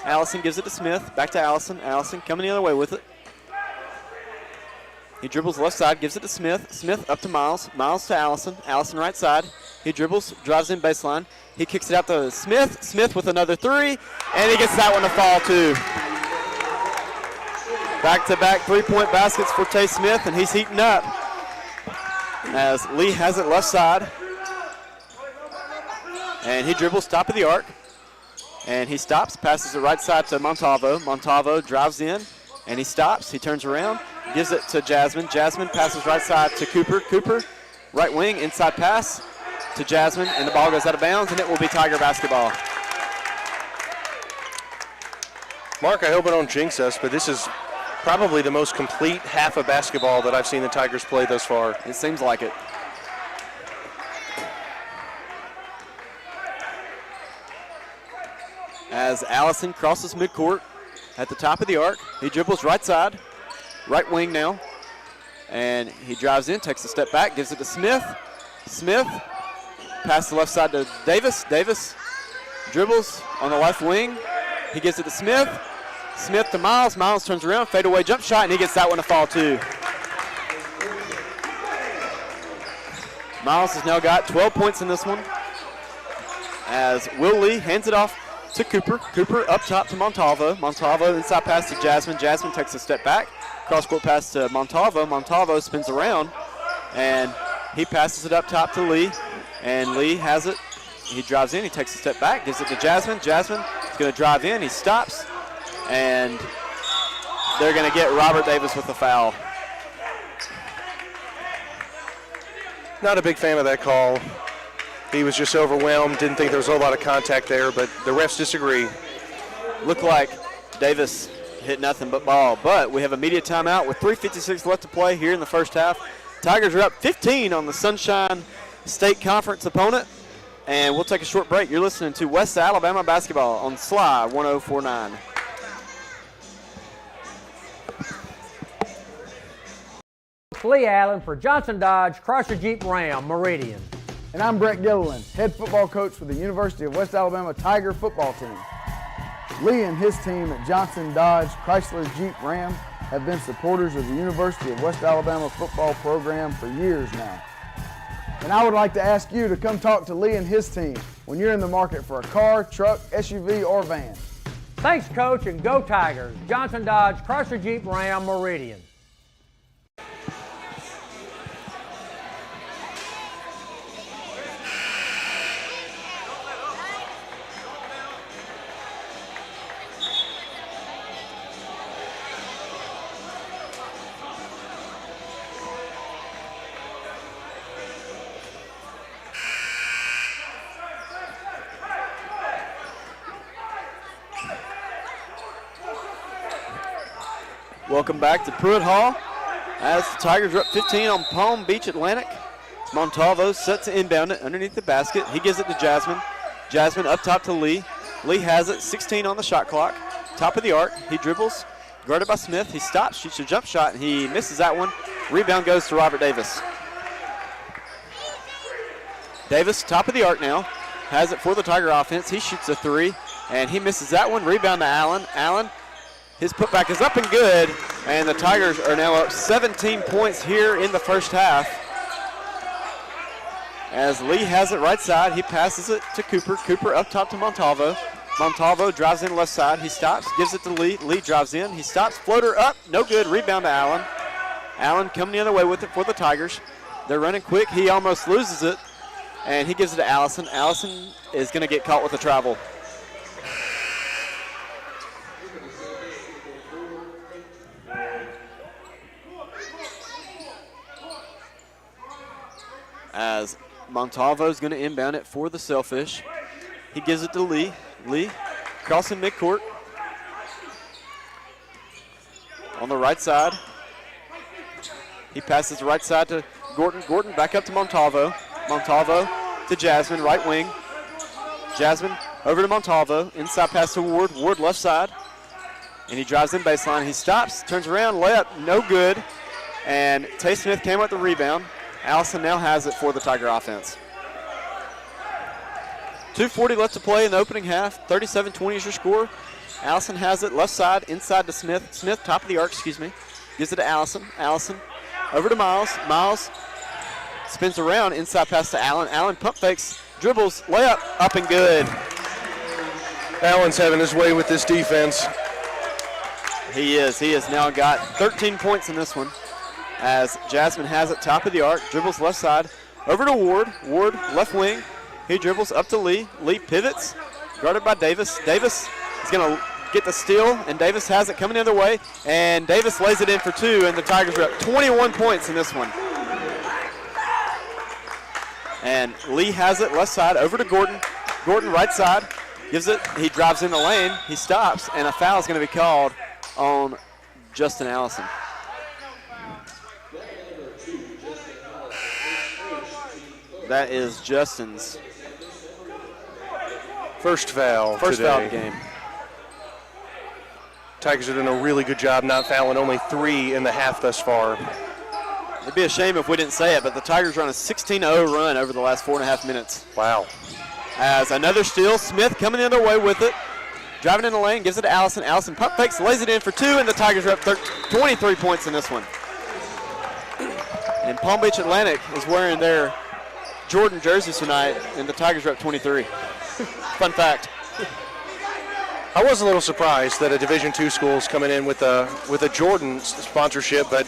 Allison gives it to Smith, back to Allison. Allison coming the other way with it. He dribbles left side, gives it to Smith. Smith up to Miles. Miles to Allison. Allison right side. He dribbles, drives in baseline. He kicks it out to Smith. Smith with another three, and he gets that one to fall too. Back-to-back three-point baskets for Tay Smith, and he's heating up. As Lee has it left side. And he dribbles top of the arc. And he stops, passes it right side to Montalvo. Montalvo drives in, and he stops. He turns around, gives it to Jasmine. Jasmine passes right side to Cooper. Cooper, right wing, inside pass to Jasmine, and the ball goes out of bounds, and it will be Tiger basketball. Mark, I hope I don't jinx us, but this is probably the most complete half of basketball that I've seen the Tigers play thus far. It seems like it. As Allison crosses midcourt at the top of the arc, he dribbles right side, right wing now, and he drives in, takes a step back, gives it to Smith. Smith, pass the left side to Davis. Davis dribbles on the left wing. He gives it to Smith. Smith to Miles. Miles turns around, fadeaway jump shot, and he gets that one to fall too. Miles has now got 12 points in this one. As Will Lee hands it off to Cooper. Cooper up top to Montalvo. Montalvo inside pass to Jasmine. Jasmine takes a step back. Cross-court pass to Montalvo. Montalvo spins around, and he passes it up top to Lee. And Lee has it. He drives in. He takes a step back. Gives it to Jasmine. Jasmine is going to drive in. He stops. And they're going to get Robert Davis with a foul. Not a big fan of that call. He was just overwhelmed. Didn't think there was a whole lot of contact there, but the refs disagree. Looked like Davis hit nothing but ball. But we have a media timeout with 3:56 left to play here in the first half. Tigers are up 15 on the Sunshine State Conference opponent. And we'll take a short break. You're listening to West Alabama basketball on Sly 1049. Lee Allen for Johnson Dodge Chrysler Jeep Ram Meridian. And I'm Brett Gilliland, head football coach for the University of West Alabama Tiger football team. Lee and his team at Johnson Dodge Chrysler Jeep Ram have been supporters of the University of West Alabama football program for years now. And I would like to ask you to come talk to Lee and his team when you're in the market for a car, truck, SUV, or van. Thanks, Coach, and go Tigers. Johnson Dodge Chrysler Jeep Ram Meridian. Welcome back to Pruitt Hall as the Tigers are up 15 on Palm Beach Atlantic. Montalvo sets to inbound it underneath the basket. He gives it to Jasmine. Jasmine up top to Lee. Lee has it, 16 on the shot clock. Top of the arc, he dribbles, guarded by Smith. He stops, shoots a jump shot, and he misses that one. Rebound goes to Robert Davis. Davis, top of the arc now, has it for the Tiger offense. He shoots a three, and he misses that one. Rebound to Allen. Allen, his putback is up and good, and the Tigers are now up 17 points here in the first half. As Lee has it right side, he passes it to Cooper. Cooper up top to Montalvo. Montalvo drives in left side. He stops, gives it to Lee. Lee drives in. He stops, floater up, no good. Rebound to Allen. Allen coming the other way with it for the Tigers. They're running quick. He almost loses it, and he gives it to Allison. Allison is going to get caught with a travel. As Montalvo is going to inbound it for the Sailfish. He gives it to Lee. Lee crossing midcourt. On the right side. He passes the right side to Gordon. Gordon back up to Montalvo. Montalvo to Jasmine, right wing. Jasmine over to Montalvo. Inside pass to Ward. Ward left side. And he drives in baseline. He stops, turns around, layup, no good. And Tay Smith came with the rebound. Allison now has it for the Tiger offense. 2:40 left to play in the opening half. 37-20 is your score. Allison has it left side, inside to Smith. Smith, top of the arc, excuse me. Gives it to Allison. Allison over to Miles. Miles spins around, inside pass to Allen. Allen pump fakes, dribbles, layup, up and good. Allen's having his way with this defense. He is. He has now got 13 points in this one. As Jasmine has it top of the arc, dribbles left side, over to Ward. Ward left wing. He dribbles up to Lee. Lee pivots, guarded by Davis. Davis is going to get the steal, and Davis has it coming the other way, and Davis lays it in for two, and the Tigers are up 21 points in this one. And Lee has it left side, over to Gordon. Gordon right side, gives it, he drives in the lane, he stops, and a foul is going to be called on Justin Allison. That is Justin's first foul foul today. of the game. Tigers are doing a really good job not fouling, only 3 in the half thus far. It'd be a shame if we didn't say it, but the Tigers are on a 16-0 run over the last 4.5 minutes. Wow. As another steal, Smith coming the other way with it. Driving in the lane, gives it to Allison. Allison pump fakes, lays it in for two, and the Tigers are up 23 points in this one. And Palm Beach Atlantic is wearing their Jordan jerseys tonight, and the Tigers are up 23. Fun fact. I was a little surprised that a Division II school is coming in with a Jordan sponsorship, but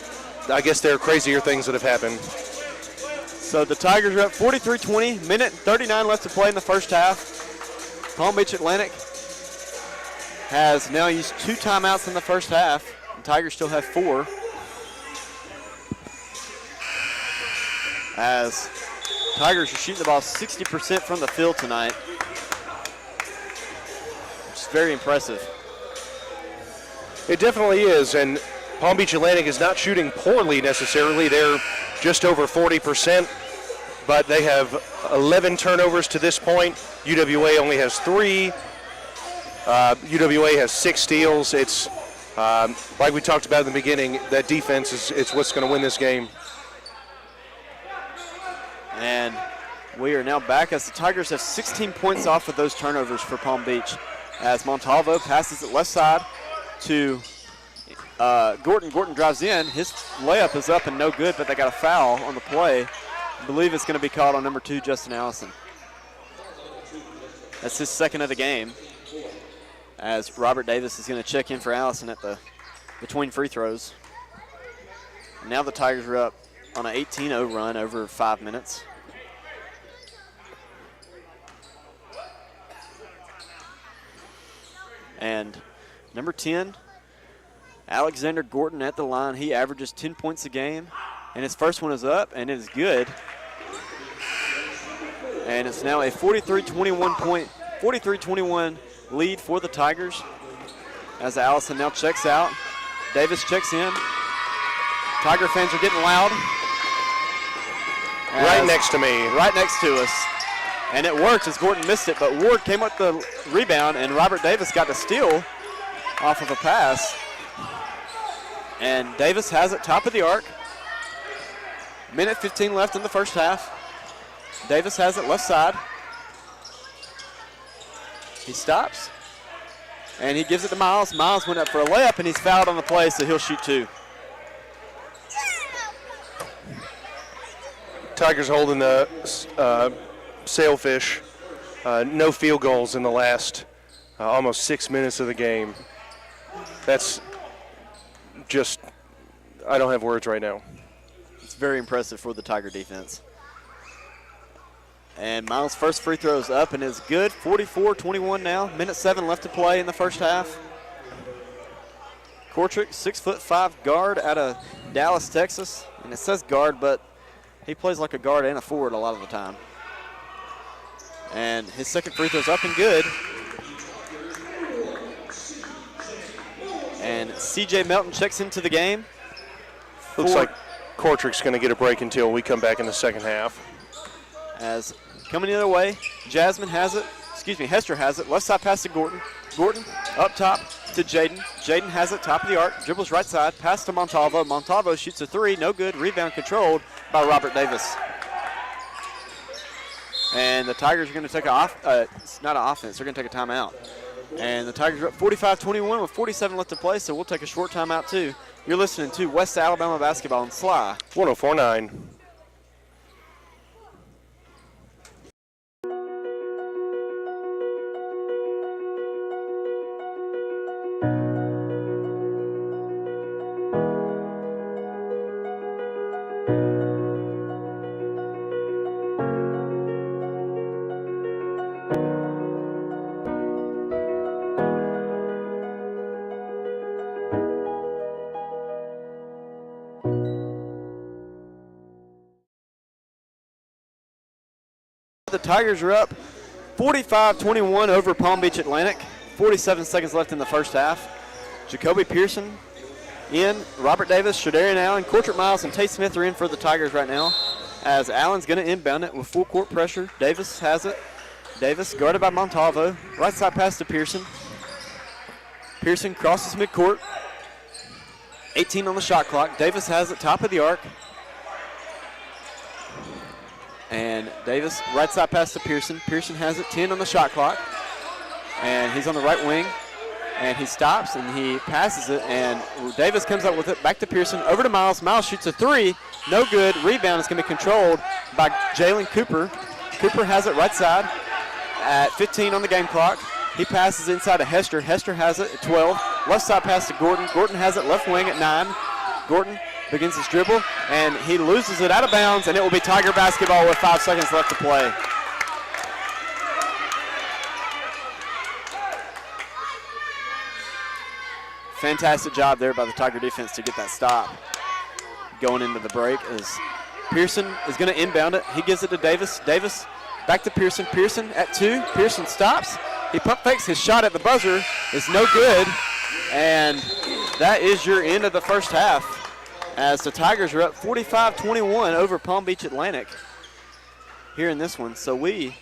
I guess there are crazier things that have happened. So the Tigers are up 43-20, minute 39 left to play in the first half. Palm Beach Atlantic has now used 2 timeouts in the first half. The Tigers still have 4. As Tigers are shooting the ball 60% from the field tonight. It's very impressive. It definitely is, and Palm Beach Atlantic is not shooting poorly necessarily. They're just over 40%, but they have 11 turnovers to this point. UWA only has 3. UWA has 6 steals. It's like we talked about in the beginning, that defense is what's going to win this game. And we are now back as the Tigers have 16 points off of those turnovers for Palm Beach. As Montalvo passes it left side to Gordon. Gordon drives in. His layup is up and no good, but they got a foul on the play. I believe it's going to be called on number 2, Justin Allison. That's his second of the game. As Robert Davis is going to check in for Allison at the between free throws. Now the Tigers are up on an 18-0 run over 5 minutes. And number 10, Alexander Gordon at the line. He averages 10 points a game, and his first one is up, and it is good. And it's now a 43-21 lead for the Tigers as Allison now checks out. Davis checks in. Tiger fans are getting loud. Right next to me. Right next to us. And it worked as Gordon missed it, but Ward came up the rebound, and Robert Davis got the steal off of a pass. And Davis has it top of the arc. Minute 15 left in the first half. Davis has it left side. He stops, and he gives it to Miles. Miles went up for a layup, and he's fouled on the play, so he'll shoot two. Tigers holding the Sailfish. No field goals in the last almost 6 minutes of the game. That's just, I don't have words right now. It's very impressive for the Tiger defense. And Miles' first free throw is up and is good. 44-21 now. Minute 7 left to play in the first half. Kortrijk, 6'5" guard out of Dallas, Texas. And it says guard, but he plays like a guard and a forward a lot of the time. And his second free throw's up and good. And C.J. Melton checks into the game. Looks like Kortrijk's going to get a break until we come back in the second half. As coming the other way, Hester has it. Left side pass to Gordon. Gordon up top to Jaden. Jaden has it, top of the arc, dribbles right side, pass to Montalvo. Montalvo shoots a three, no good. Rebound controlled by Robert Davis. And the Tigers are going to take it's not an offense, they're going to take a timeout. And the Tigers are up 45-21 with 47 left to play, so we'll take a short timeout too. You're listening to West Alabama Basketball on Sly. 104.9. The Tigers are up 45-21 over Palm Beach Atlantic. 47 seconds left in the first half. Jacoby Pearson in, Robert Davis, Shadarian Allen, Kortrijk Miles, and Tate Smith are in for the Tigers right now. As Allen's going to inbound it with full court pressure. Davis has it. Davis guarded by Montalvo. Right side pass to Pearson. Pearson crosses midcourt. 18 on the shot clock. Davis has it top of the arc. And Davis, right side pass to Pearson. Pearson has it, 10 on the shot clock. And he's on the right wing. And he stops and he passes it. And Davis comes up with it, back to Pearson, over to Miles. Miles shoots a three, no good. Rebound is going to be controlled by Jalen Cooper. Cooper has it right side at 15 on the game clock. He passes inside to Hester. Hester has it at 12. Left side pass to Gordon. Gordon has it left wing at 9. Gordon begins his dribble, and he loses it out of bounds, and it will be Tiger basketball with 5 seconds left to play. Fantastic job there by the Tiger defense to get that stop. Going into the break as Pearson is going to inbound it. He gives it to Davis. Davis back to Pearson. Pearson at 2. Pearson stops. He pump fakes. His shot at the buzzer is no good, and that is your end of the first half, as the Tigers are up 45-21 over Palm Beach Atlantic here in this one. So we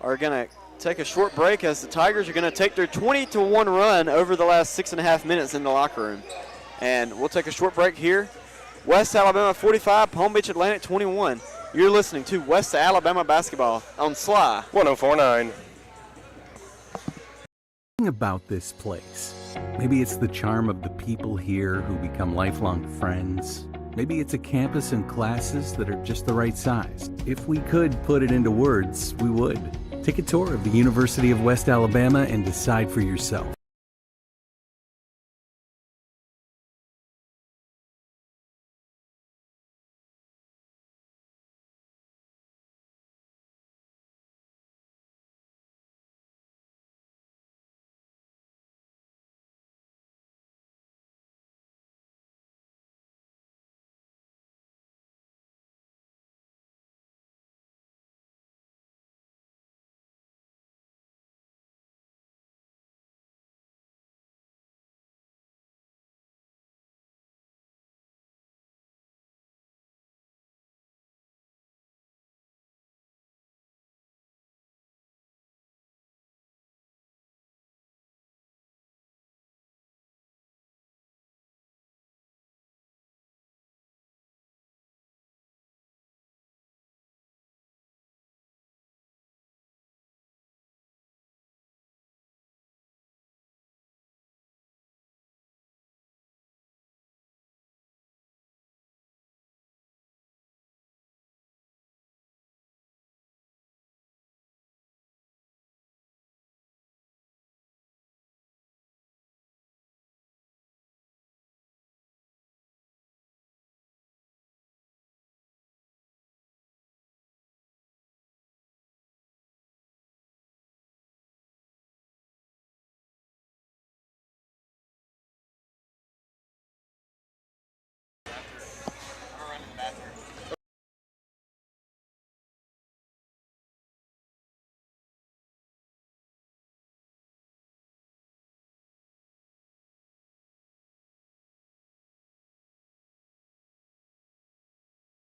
are going to take a short break as the Tigers are going to take their 20-1 run over the last 6.5 minutes in the locker room. And we'll take a short break here. West Alabama 45, Palm Beach Atlantic 21. You're listening to West Alabama Basketball on Sly. 104.9. About this place. Maybe it's the charm of the people here who become lifelong friends. Maybe it's a campus and classes that are just the right size. If we could put it into words, we would. Take a tour of the University of West Alabama and decide for yourself.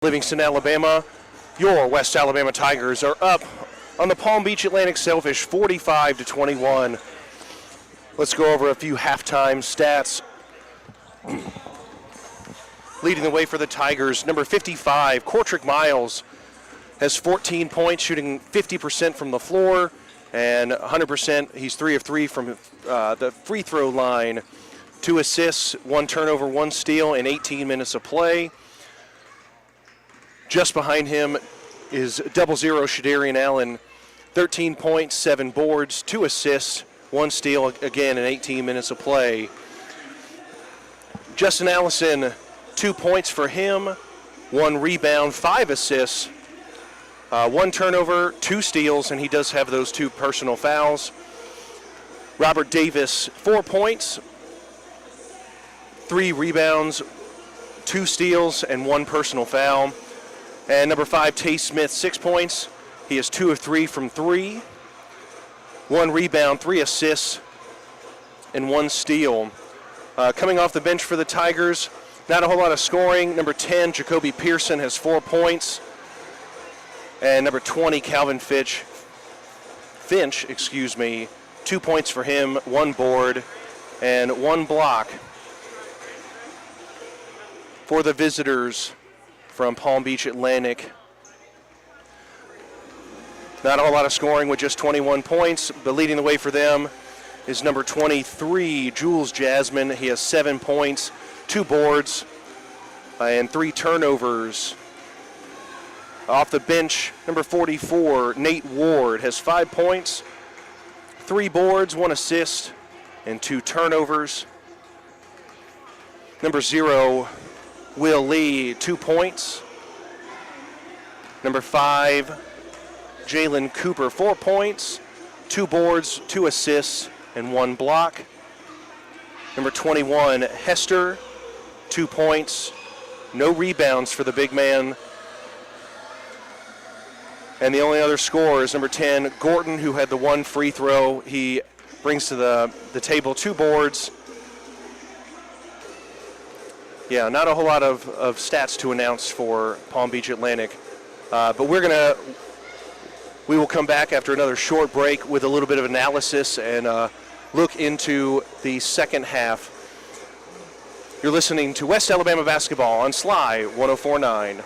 Livingston, Alabama. Your West Alabama Tigers are up on the Palm Beach Atlantic Sailfish 45-21. Let's go over a few halftime stats. Leading the way for the Tigers, number 55, Cortrick Miles, has 14 points, shooting 50% from the floor and 100%. He's 3 of 3 from the free throw line. 2 assists, 1 turnover, 1 steal in 18 minutes of play. Just behind him is 00 Shadarian Allen, 13 points, 7 boards, 2 assists, 1 steal, again in 18 minutes of play. Justin Allison, 2 points for him, 1 rebound, 5 assists, 1 turnover, 2 steals, and he does have those 2 personal fouls. Robert Davis, 4 points, 3 rebounds, 2 steals, and 1 personal foul. And number 5, Tay Smith, 6 points. He is 2 of 3 from 3. 1 rebound, 3 assists, and 1 steal. Coming off the bench for the Tigers, not a whole lot of scoring. Number 10, Jacoby Pearson, has 4 points. And number 20, Calvin Finch, 2 points for him, 1 board, and 1 block. For the visitors from Palm Beach Atlantic, not a whole lot of scoring with just 21 points, but leading the way for them is number 23, Jules Jasmine. He has 7 points, 2 boards, and 3 turnovers. Off the bench, number 44, Nate Ward, has 5 points, 3 boards, 1 assist, and 2 turnovers. Number 0, Will Lee, 2 points. Number 5, Jalen Cooper, 4 points, 2 boards, 2 assists, and 1 block. Number 21, Hester, 2 points, no rebounds for the big man. And the only other scorer is number 10, Gorton, who had the 1 free throw. He brings to the table 2 boards. Yeah, not a whole lot of stats to announce for Palm Beach Atlantic. But we will come back after another short break with a little bit of analysis and look into the second half. You're listening to West Alabama Basketball on Sly 104.9.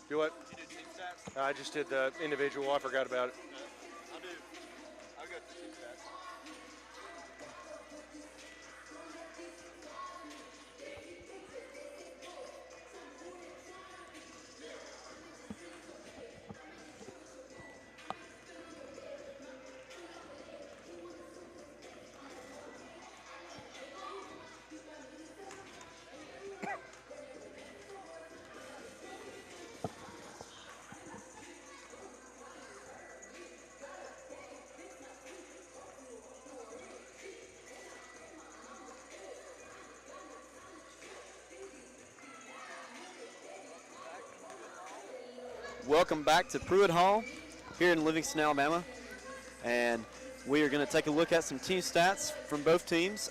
Do what? You did team stats? I just did the individual. I forgot about it. I'll go through team stats. welcome back to Pruitt Hall here in Livingston, Alabama. And we are going to take a look at some team stats from both teams.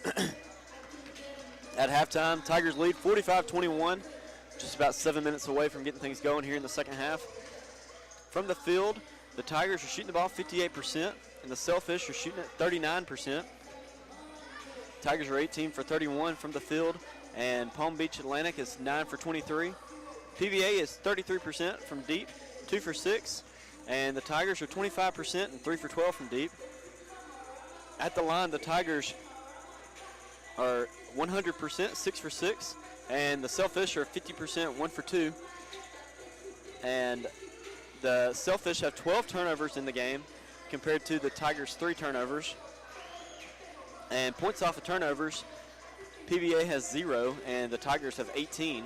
At halftime, Tigers lead 45-21, just about 7 minutes away from getting things going here in the second half. From the field, the Tigers are shooting the ball 58%, and the Sailfish are shooting at 39%. Tigers are 18 for 31 from the field, and Palm Beach Atlantic is 9 for 23. PBA is 33% from deep, 2 for 6, and the Tigers are 25% and 3 for 12 from deep. At the line, the Tigers are 100%, 6 for 6, and the Sailfish are 50%, 1 for 2. And the Sailfish have 12 turnovers in the game compared to the Tigers' 3 turnovers. And points off of turnovers, PBA has 0, and the Tigers have 18.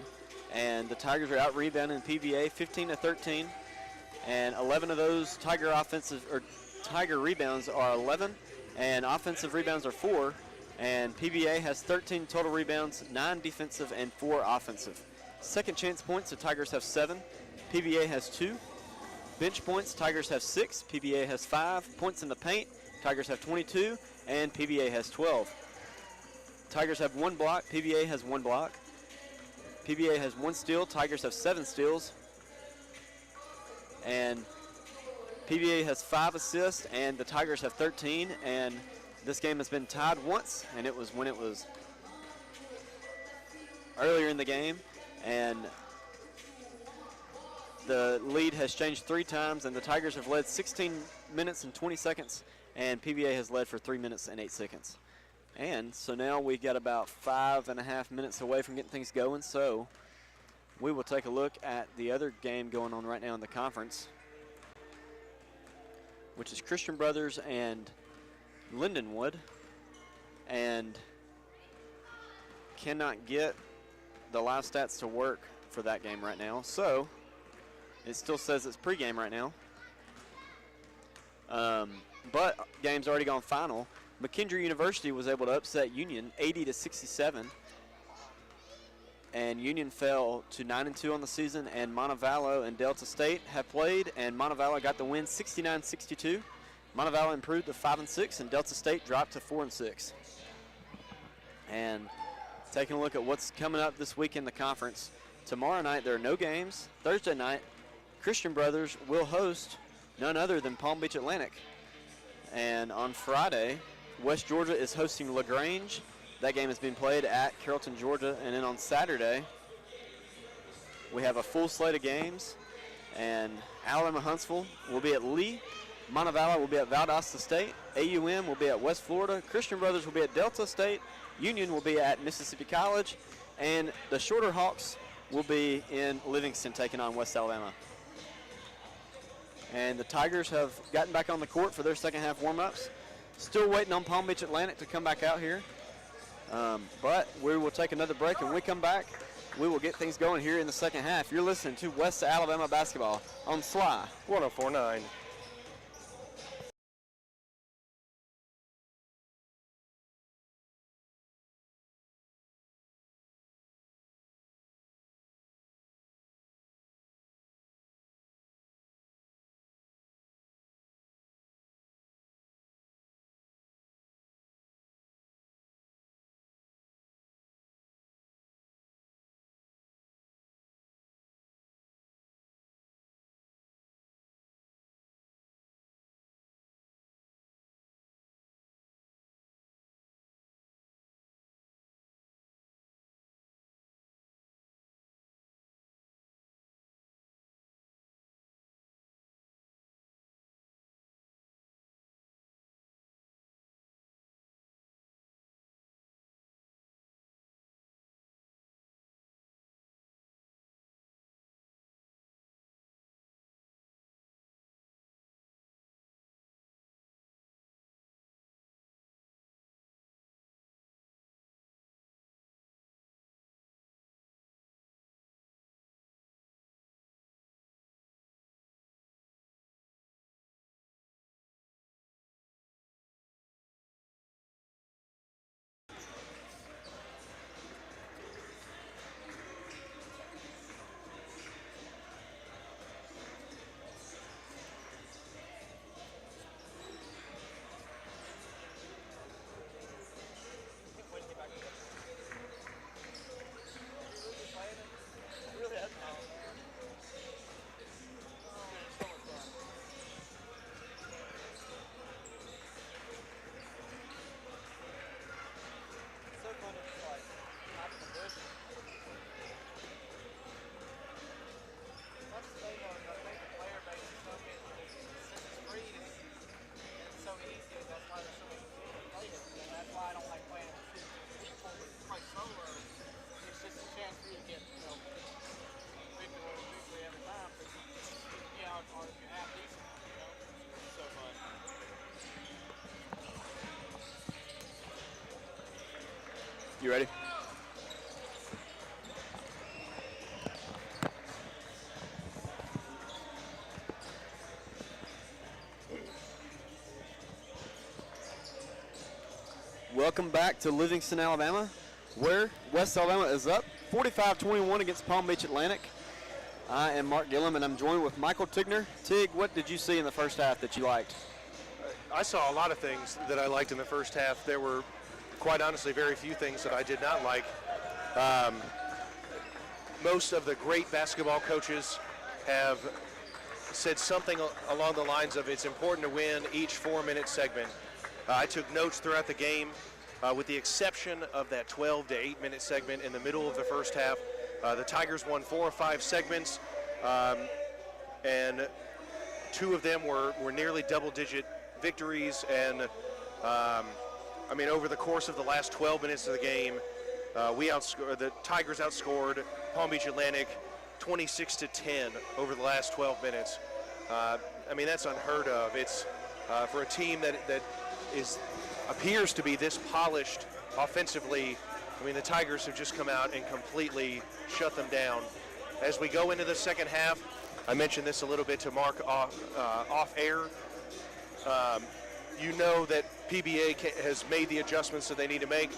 And the Tigers are out rebounding PBA 15-13, and 11 of those Tiger rebounds are 11, and offensive rebounds are 4. And PBA has 13 total rebounds, 9 defensive and 4 offensive. Second chance points, the Tigers have 7, PBA has 2. Bench points, Tigers have 6, PBA has 5. Points in the paint, Tigers have 22, and PBA has 12. Tigers have 1 block, PBA has 1 block. PBA has 1 steal, Tigers have 7 steals. And PBA has 5 assists, and the Tigers have 13. And this game has been tied once, and it was when it was earlier in the game. And the lead has changed 3 times, and the Tigers have led 16 minutes and 20 seconds, and PBA has led for 3 minutes and 8 seconds. And so now we got about 5.5 minutes away from getting things going, so we will take a look at the other game going on right now in the conference, which is Christian Brothers and Lindenwood, and cannot get the live stats to work for that game right now, so it still says it's pregame right now. But game's already gone final. McKendree University was able to upset Union 80-67, and Union fell to 9-2 on the season. And Montevallo and Delta State have played, and Montevallo got the win 69-62. Montevallo improved to 5-6, and Delta State dropped to 4-6. And taking a look at what's coming up this week in the conference, tomorrow night there are no games. Thursday night, Christian Brothers will host none other than Palm Beach Atlantic. And on Friday, West Georgia is hosting LaGrange. That game has been played at Carrollton, Georgia. And then on Saturday, we have a full slate of games. And Alabama Huntsville will be at Lee. Montevallo will be at Valdosta State. AUM will be at West Florida. Christian Brothers will be at Delta State. Union will be at Mississippi College. And the Shorter Hawks will be in Livingston taking on West Alabama. And the Tigers have gotten back on the court for their second half warm-ups. Still waiting on Palm Beach Atlantic to come back out here. But we will take another break, and when we come back, we will get things going here in the second half. You're listening to West Alabama Basketball on SLY 104.9. You ready? Welcome back to Livingston, Alabama, where West Alabama is up 45-21 against Palm Beach Atlantic. I am Mark Gillum, and I'm joined with Michael Tigner. Tig, what did you see in the first half that you liked? I saw a lot of things that I liked in the first half. There were, quite honestly, very few things that I did not like. Most of the great basketball coaches have said something along the lines of it's important to win each 4-minute segment. I took notes throughout the game, with the exception of that 12 to 8-minute segment in the middle of the first half. The Tigers won 4 or 5 segments, and 2 of them were nearly double-digit victories. And over the course of the last 12 minutes of the game, the Tigers outscored Palm Beach Atlantic 26-10 over the last 12 minutes. That's unheard of. It's for a team that appears to be this polished offensively. The Tigers have just come out and completely shut them down. As we go into the second half, I mentioned this a little bit to Mark off air. You know that PBA has made the adjustments that they need to make,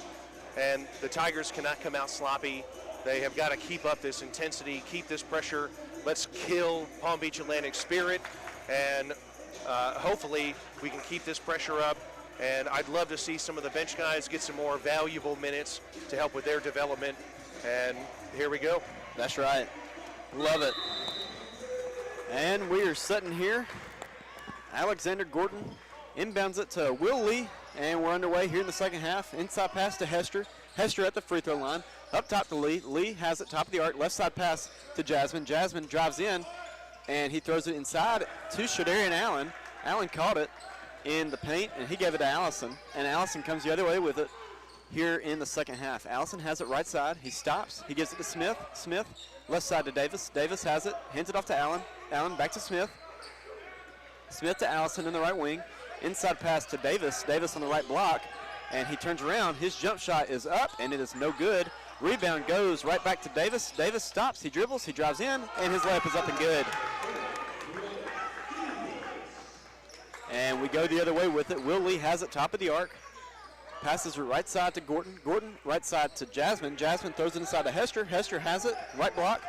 and the Tigers cannot come out sloppy. They have got to keep up this intensity, keep this pressure. Let's kill Palm Beach Atlantic's spirit, and hopefully we can keep this pressure up. And I'd love to see some of the bench guys get some more valuable minutes to help with their development. And here we go. That's right. Love it. And we are sitting here. Alexander Gordon inbounds it to Will Lee, and we're underway here in the second half. Inside pass to Hester. Hester at the free throw line. Up top to Lee. Lee has it top of the arc. Left side pass to Jasmine. Jasmine drives in, and he throws it inside to Shadarian Allen. Allen caught it in the paint, and he gave it to Allison, and Allison comes the other way with it here in the second half. Allison has it right side. He stops. He gives it to Smith. Smith, left side to Davis. Davis has it. Hands it off to Allen. Allen back to Smith. Smith to Allison in the right wing. Inside pass to Davis. Davis on the right block, and he turns around. His jump shot is up, and it is no good. Rebound goes right back to Davis. Davis stops. He dribbles. He drives in, and his layup is up and good. And we go the other way with it. Will Lee has it top of the arc. Passes it right side to Gordon. Gordon right side to Jasmine. Jasmine throws it inside to Hester. Hester has it, right block.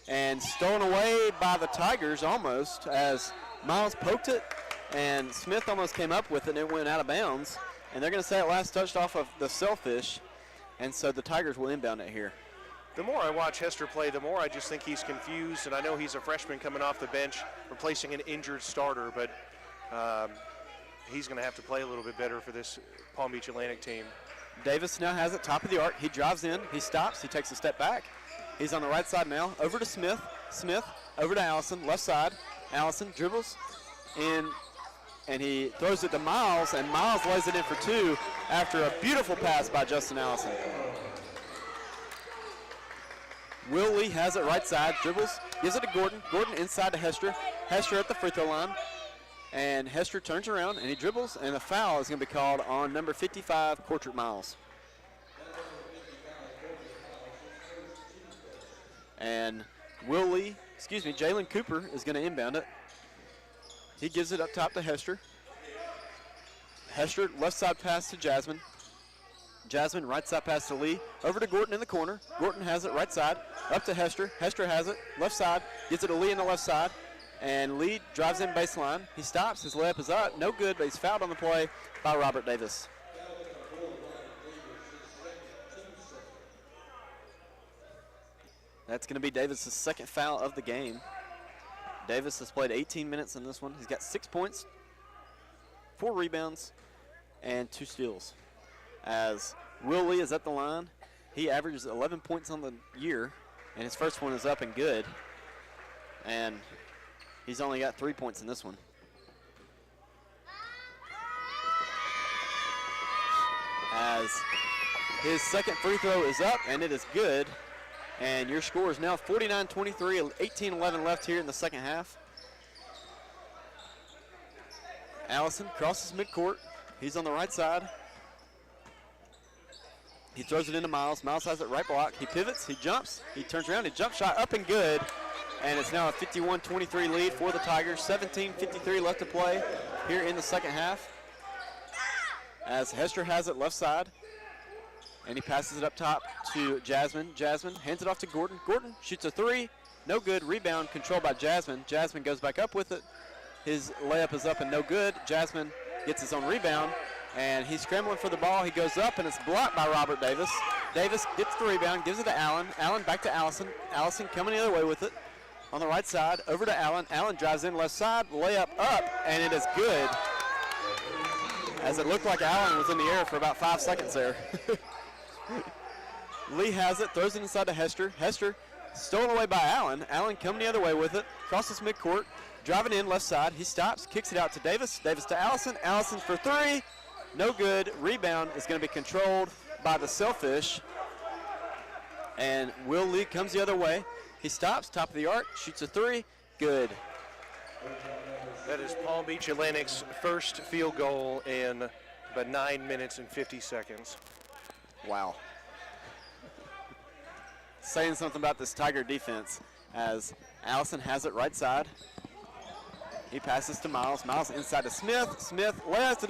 And stolen away by the Tigers almost as Miles poked it. And Smith almost came up with it, and it went out of bounds. And they're going to say it last touched off of the Sailfish. And so the Tigers will inbound it here. The more I watch Hester play, the more I just think he's confused. And I know he's a freshman coming off the bench, replacing an injured starter. But he's going to have to play a little bit better for this Palm Beach Atlantic team. Davis now has it top of the arc. He drives in. He stops. He takes a step back. He's on the right side now. Over to Smith. Smith over to Allison. Left side. Allison dribbles in, and he throws it to Miles, and Miles lays it in for 2 after a beautiful pass by Justin Allison. Will Lee has it right side. Dribbles. Gives it to Gordon. Gordon inside to Hester. Hester at the free throw line. And Hester turns around, and he dribbles, and a foul is going to be called on number 55, Cortrick Miles. And Jalen Cooper is going to inbound it. He gives it up top to Hester. Hester, left side pass to Jasmine. Jasmine, right side pass to Lee. Over to Gordon in the corner. Gordon has it right side. Up to Hester. Hester has it left side. Gives it to Lee on the left side. And Lee drives in baseline. He stops. His layup is up. No good, but he's fouled on the play by Robert Davis. That's going to be Davis' second foul of the game. Davis has played 18 minutes in this one. He's got 6 points, 4 rebounds, and 2 steals. As Will Lee is at the line, he averages 11 points on the year, and his first one is up and good. And he's only got 3 points in this one. As his second free throw is up, and it is good. And your score is now 49-23, 18-11 left here in the second half. Allison crosses midcourt. He's on the right side. He throws it into Miles. Miles has it right block. He pivots. He jumps. He turns around. He jump shot up and good. And it's now a 51-23 lead for the Tigers. 17:53 left to play here in the second half. As Hester has it left side. And he passes it up top to Jasmine. Jasmine hands it off to Gordon. Gordon shoots a three. No good. Rebound controlled by Jasmine. Jasmine goes back up with it. His layup is up and no good. Jasmine gets his own rebound. And he's scrambling for the ball. He goes up, and it's blocked by Robert Davis. Davis gets the rebound, gives it to Allen. Allen back to Allison. Allison coming the other way with it. On the right side, over to Allen. Allen drives in left side, layup up, and it is good. As it looked like Allen was in the air for about 5 seconds there. Lee has it, throws it inside to Hester. Hester stolen away by Allen. Allen coming the other way with it. Crosses midcourt, driving in left side. He stops, kicks it out to Davis. Davis to Allison. Allison for three. No good. Rebound is going to be controlled by the Sailfish. And Will Lee comes the other way. He stops, top of the arc, shoots a three. Good. That is Palm Beach Atlantic's first field goal in about 9 minutes and 50 seconds. Wow. Saying something about this Tiger defense as Allison has it right side. He passes to Miles. Miles inside to Smith. Smith lays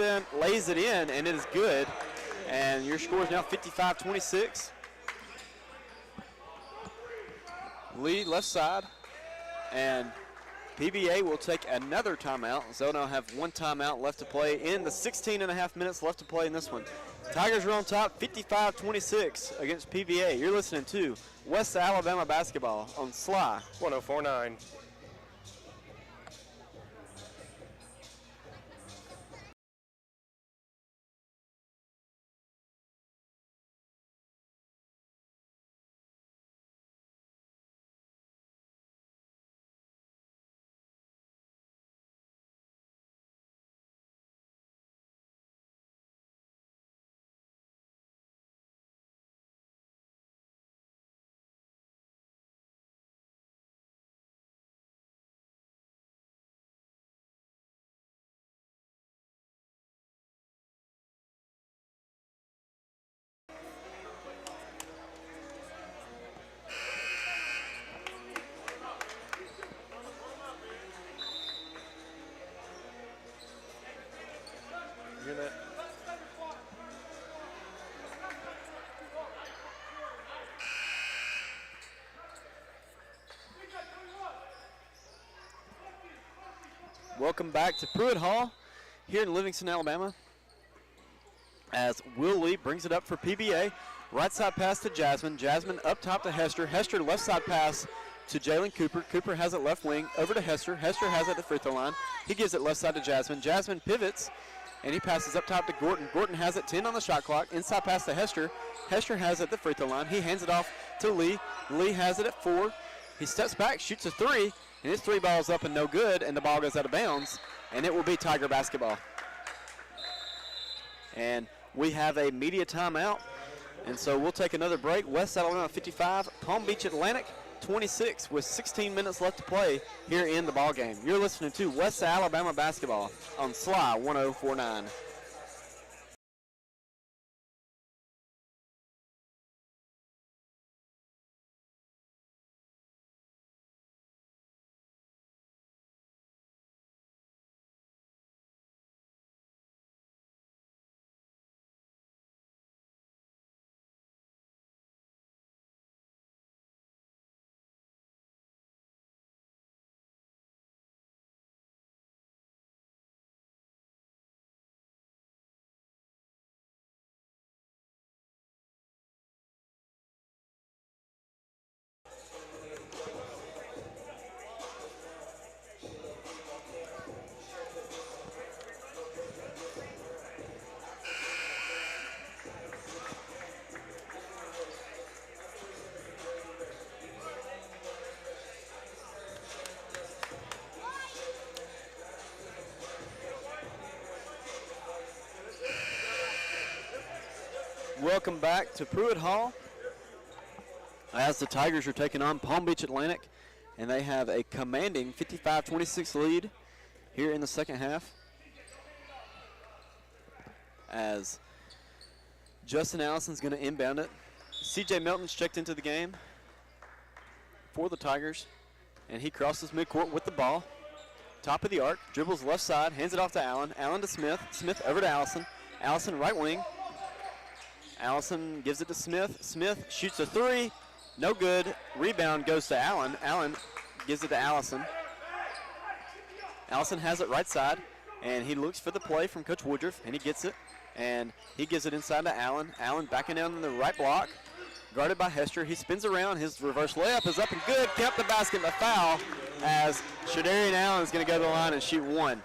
it in, and it is good. And your score is now 55-26. Lee left side. And PBA will take another timeout. So they'll have one timeout left to play in the 16.5 minutes left to play in this one. Tigers are on top 55-26 against PBA. You're listening to West Alabama basketball on Sly 104.9. Hear that? Welcome back to Pruitt Hall here in Livingston, Alabama. As Will Lee brings it up for PBA. Right side pass to Jasmine. Jasmine up top to Hester. Hester left side pass to Jalen Cooper. Cooper has it left wing over to Hester. Hester has it at the free throw line. He gives it left side to Jasmine. Jasmine pivots and he passes up top to Gordon. Gordon has it 10 on the shot clock. Inside pass to Hester. Hester has it at the free throw line. He hands it off to Lee. Lee has it at 4. He steps back, shoots a 3, and his 3 ball's up and no good, and the ball goes out of bounds, and it will be Tiger basketball. And we have a media timeout, and so we'll take another break. West Alabama 55, Palm Beach Atlantic 26 with 16 minutes left to play here in the ball game. You're listening to West Alabama basketball on Sly 104.9. Welcome back to Pruitt Hall as the Tigers are taking on Palm Beach Atlantic, and they have a commanding 55-26 lead here in the second half as Justin Allison's going to inbound it. C.J. Melton's checked into the game for the Tigers, and he crosses midcourt with the ball. Top of the arc, dribbles left side, hands it off to Allen. Allen to Smith. Smith over to Allison. Allison right wing. Allison gives it to Smith. Smith shoots a three. No good. Rebound goes to Allen. Allen gives it to Allison. Allison has it right side, and he looks for the play from Coach Woodruff, and he gets it. And he gives it inside to Allen. Allen backing down in the right block, guarded by Hester. He spins around. His reverse layup is up and good. Kept the basket, but foul as Shadarian Allen is going to go to the line and shoot one.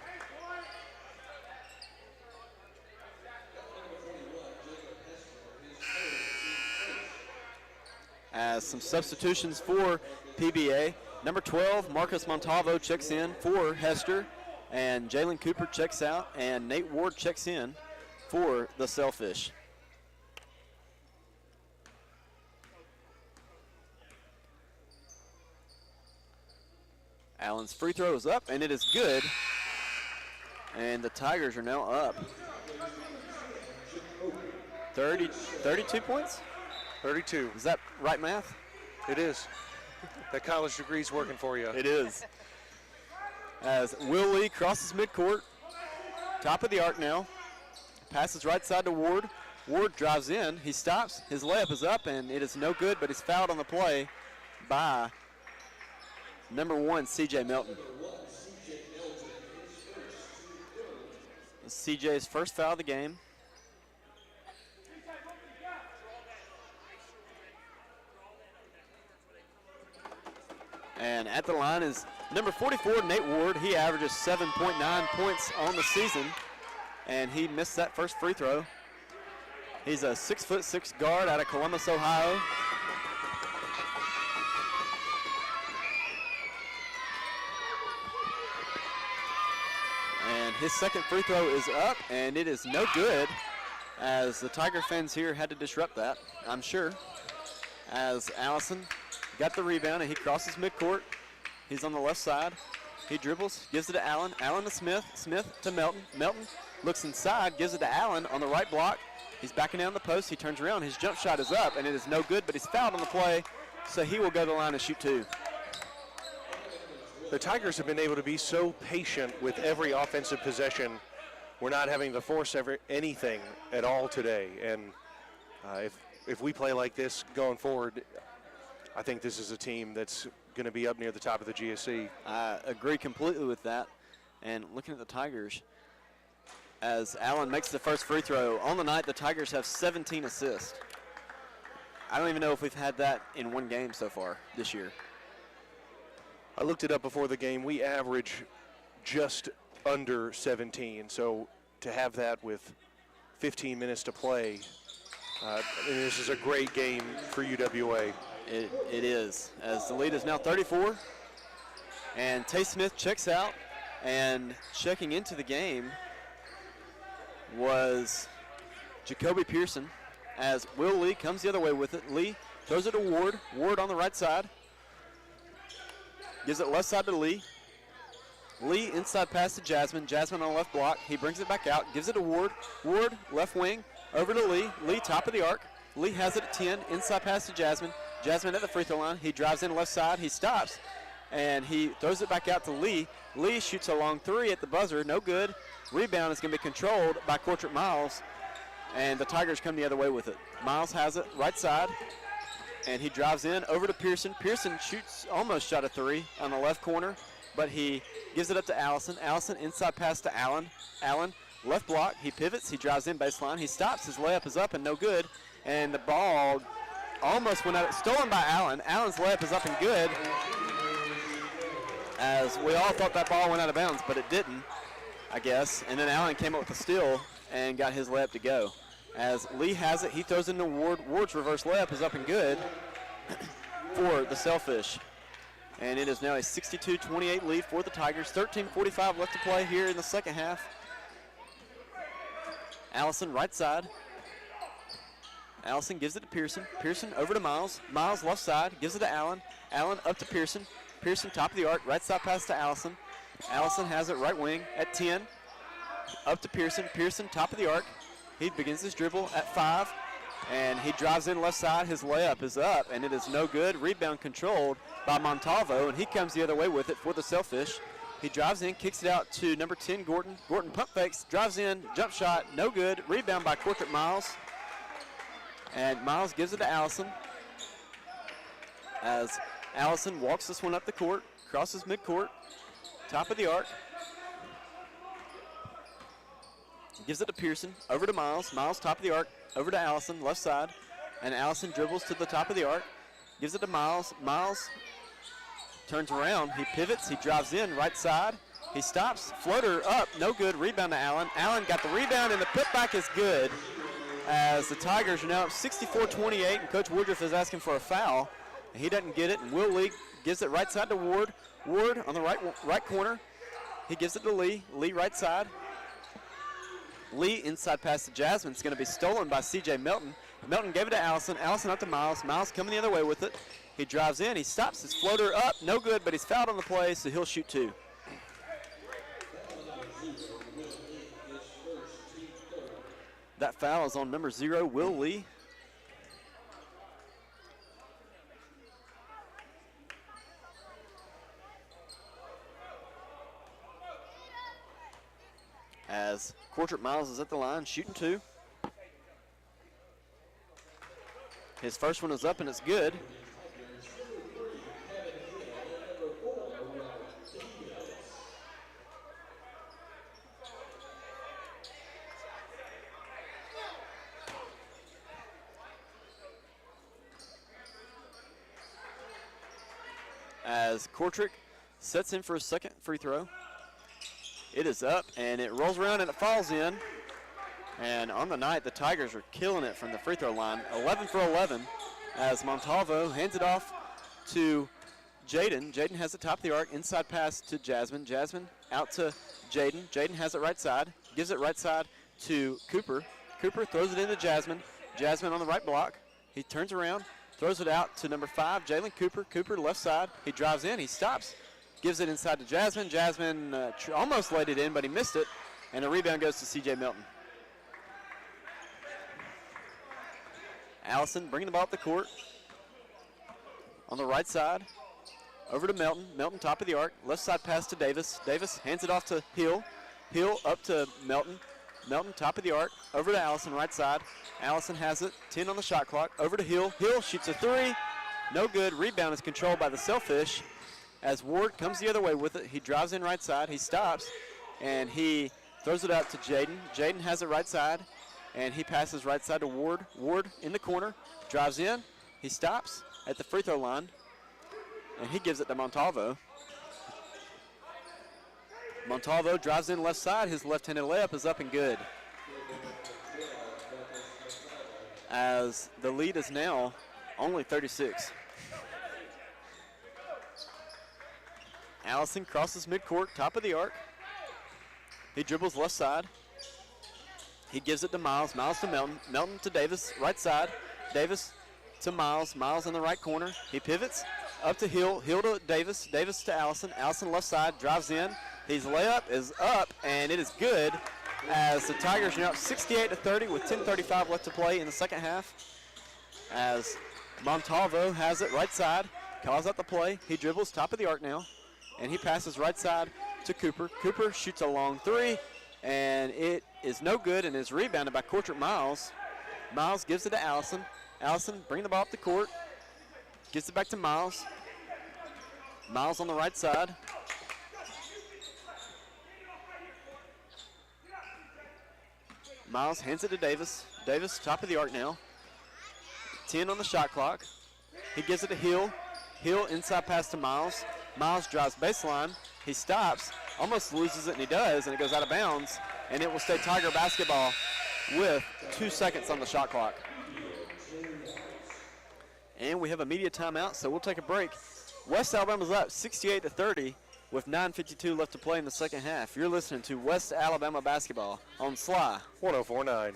As some substitutions for PBA. Number 12, Marcus Montalvo checks in for Hester, and Jalen Cooper checks out, and Nate Ward checks in for the Sailfish. Allen's free throw is up, and it is good. And the Tigers are now up 32 points? 32. Is that right math? It is. That college degree's working for you. It is. As Will Lee crosses midcourt, top of the arc now. Passes right side to Ward. Ward drives in. He stops. His layup is up, and it is no good, but he's fouled on the play by number 1, C.J. Melton. C.J.'s first foul of the game. And at the line is number 44, Nate Ward. He averages 7.9 points on the season, and he missed that first free throw. He's a 6'6" guard out of Columbus, Ohio. And his second free throw is up, and it is no good, as the Tiger fans here had to disrupt that, I'm sure. As Allison got the rebound, and he crosses midcourt. He's on the left side. He dribbles, gives it to Allen. Allen to Smith. Smith to Melton. Melton looks inside, gives it to Allen on the right block. He's backing down the post. He turns around. His jump shot is up, and it is no good, but he's fouled on the play, so he will go to the line and shoot two. The Tigers have been able to be so patient with every offensive possession. We're not having to force anything at all today, and if we play like this going forward, I think this is a team that's going to be up near the top of the GSC. I agree completely with that. And looking at the Tigers, as Allen makes the first free throw, on the night the Tigers have 17 assists. I don't even know if we've had that in one game so far this year. I looked it up before the game. We average just under 17. So to have that with 15 minutes to play, this is a great game for UWA. It is, as the lead is now 34. And Tay Smith checks out, and checking into the game was Jacoby Pearson, as Will Lee comes the other way with it. Lee throws it to Ward. Ward on the right side. Gives it left side to Lee. Lee inside pass to Jasmine. Jasmine on the left block. He brings it back out. Gives it to Ward. Ward left wing. Over to Lee. Lee top of the arc. Lee has it at 10. Inside pass to Jasmine. Jasmine at the free throw line. He drives in left side. He stops. And he throws it back out to Lee. Lee shoots a long three at the buzzer. No good. Rebound is going to be controlled by Courtrait Miles. And the Tigers come the other way with it. Miles has it right side. And he drives in over to Pearson. Pearson shoots, almost shot a three on the left corner. But he gives it up to Allison. Allison inside pass to Allen. Allen left block. He pivots. He drives in baseline. He stops. His layup is up and no good. And the ball almost went out. Stolen by Allen. Allen's layup is up and good. As we all thought that ball went out of bounds, but it didn't, I guess. And then Allen came up with a steal and got his layup to go. As Lee has it, he throws it into Ward. Ward's reverse layup is up and good for the Sailfish. And it is now a 62-28 lead for the Tigers. 13:45 left to play here in the second half. Allison right side. Allison gives it to Pearson. Pearson over to Miles. Miles left side, gives it to Allen. Allen up to Pearson. Pearson top of the arc, right side pass to Allison. Allison has it right wing at 10. Up to Pearson. Pearson top of the arc. He begins his dribble at 5. And he drives in left side. His layup is up, and it is no good. Rebound controlled by Montalvo, and he comes the other way with it for the Sailfish. He drives in, kicks it out to number 10, Gordon. Gordon pump fakes, drives in, jump shot, no good. Rebound by Cortrick Miles. And Miles gives it to Allison. As Allison walks this one up the court, crosses midcourt, top of the arc. Gives it to Pearson, over to Miles. Miles, top of the arc, over to Allison, left side. And Allison dribbles to the top of the arc. Gives it to Miles. Miles turns around. He pivots. He drives in, right side. He stops. Floater up, no good. Rebound to Allen. Allen got the rebound, and the putback is good. As the Tigers are now up 64-28, and Coach Woodruff is asking for a foul. And he doesn't get it, and Will Lee gives it right side to Ward. Ward on the right corner. He gives it to Lee. Lee right side. Lee inside pass to Jasmine. It's going to be stolen by C.J. Melton. Melton gave it to Allison. Allison up to Miles. Miles coming the other way with it. He drives in. He stops his floater up. No good, but he's fouled on the play, so he'll shoot two. That foul is on number 0, Will Lee. As Cortrick Miles is at the line, shooting two. His first one is up and it's good. As Cortrick sets in for a second free throw. It is up, and it rolls around, and it falls in. And on the night, the Tigers are killing it from the free throw line. 11 for 11 as Montalvo hands it off to Jaden. Jaden has it top of the arc, inside pass to Jasmine. Jasmine out to Jaden. Jaden has it right side, gives it right side to Cooper. Cooper throws it into Jasmine. Jasmine on the right block. He turns around, throws it out to number 5, Jalen Cooper. Cooper left side. He drives in, he stops. Gives it inside to Jasmine. Jasmine almost laid it in, but he missed it. And the rebound goes to C.J. Melton. Allison bringing the ball up the court. On the right side. Over to Melton. Melton top of the arc. Left side pass to Davis. Davis hands it off to Hill. Hill up to Melton. Melton top of the arc. Over to Allison right side. Allison has it. 10 on the shot clock. Over to Hill. Hill shoots a three. No good. Rebound is controlled by the Sailfish. As Ward comes the other way with it, he drives in right side, he stops, and he throws it out to Jaden. Jaden has it right side, and he passes right side to Ward. Ward in the corner, drives in, he stops at the free throw line, and he gives it to Montalvo. Montalvo drives in left side, his left-handed layup is up and good. As the lead is now only 36. Allison crosses midcourt, top of the arc. He dribbles left side. He gives it to Miles. Miles to Melton. Melton to Davis, right side. Davis to Miles. Miles in the right corner. He pivots up to Hill. Hill to Davis. Davis to Allison. Allison left side, drives in. His layup is up, and it is good as the Tigers are now up 68-30 with 10:35 left to play in the second half. As Montalvo has it right side, calls out the play. He dribbles top of the arc now. And he passes right side to Cooper. Cooper shoots a long three, and it is no good and is rebounded by Cortrick Miles. Miles gives it to Allison. Allison bringing the ball up the court. Gives it back to Miles. Miles on the right side. Miles hands it to Davis. Davis top of the arc now. 10 on the shot clock. He gives it to Hill. Hill inside pass to Miles. Miles drives baseline. He stops, almost loses it, and he does, and it goes out of bounds. And it will stay Tiger basketball with 2 seconds on the shot clock. And we have a media timeout, so we'll take a break. West Alabama's up 68-30 with 9:52 left to play in the second half. You're listening to West Alabama basketball on SLY 104.9.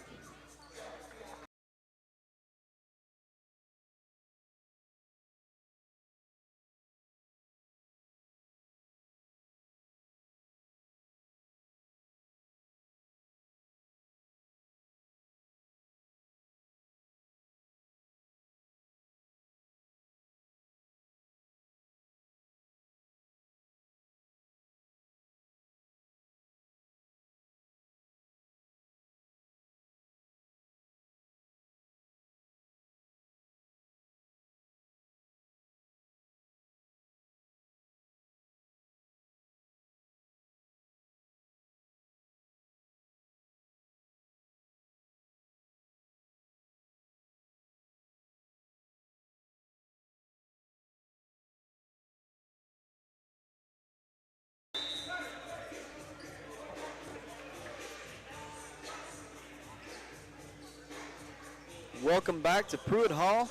welcome back to Pruitt Hall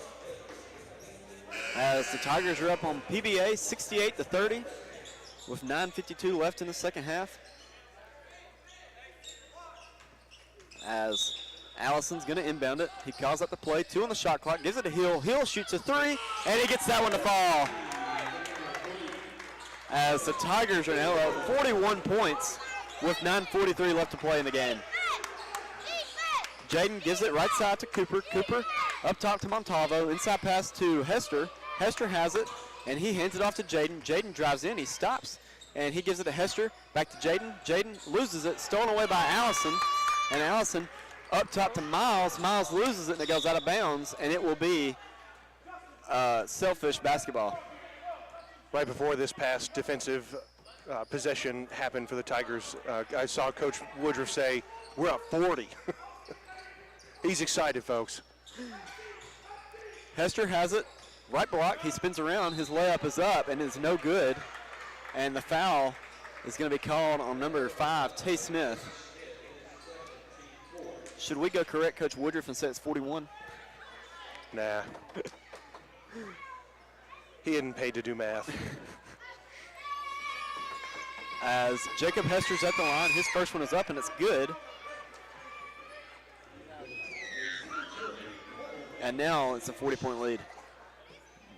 as the Tigers are up on PBA 68-30 with 9:52 left in the second half. As Allison's going to inbound it. He calls up the play, 2 on the shot clock, gives it to Hill. Hill shoots a 3, and he gets that one to fall. As the Tigers are now up 41 points with 9:43 left to play in the game. Jaden gives it right side to Cooper. Cooper up top to Montalvo. Inside pass to Hester. Hester has it, and he hands it off to Jaden. Jaden drives in. He stops, and he gives it to Hester. Back to Jaden. Jaden loses it. Stolen away by Allison. And Allison up top to Miles. Miles loses it, and it goes out of bounds, and it will be Selfish basketball. Right before this pass defensive possession happened for the Tigers, I saw Coach Woodruff say, "We're up 40." He's excited, folks. Hester has it. Right block. He spins around. His layup is up and is no good. And the foul is going to be called on number 5, Tay Smith. Should we go correct Coach Woodruff and say it's 41? Nah. He isn't paid to do math. As Jacob Hester's at the line, his first one is up and it's good. And now it's a 40-point lead.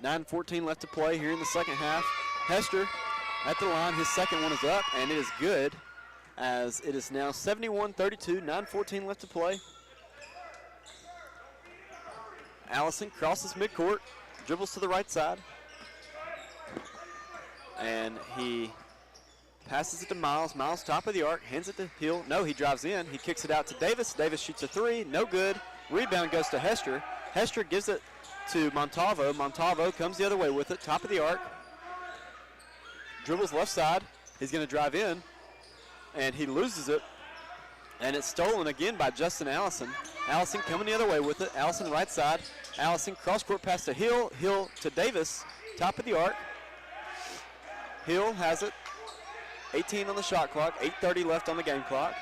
9:14 left to play here in the second half. Hester at the line, his second one is up and it is good, as it is now 71-32, 9:14 left to play. Allison crosses midcourt, dribbles to the right side, and he passes it to Miles. Miles top of the arc, hands it to Hill. No, he drives in. He kicks it out to Davis. Davis shoots a 3, no good. Rebound goes to Hester. Hester gives it to Montalvo. Montalvo comes the other way with it, top of the arc. Dribbles left side. He's going to drive in, and he loses it. And it's stolen again by Justin Allison. Allison coming the other way with it. Allison right side. Allison cross-court pass to Hill. Hill to Davis, top of the arc. Hill has it. 18 on the shot clock. 8:30 left on the game clock.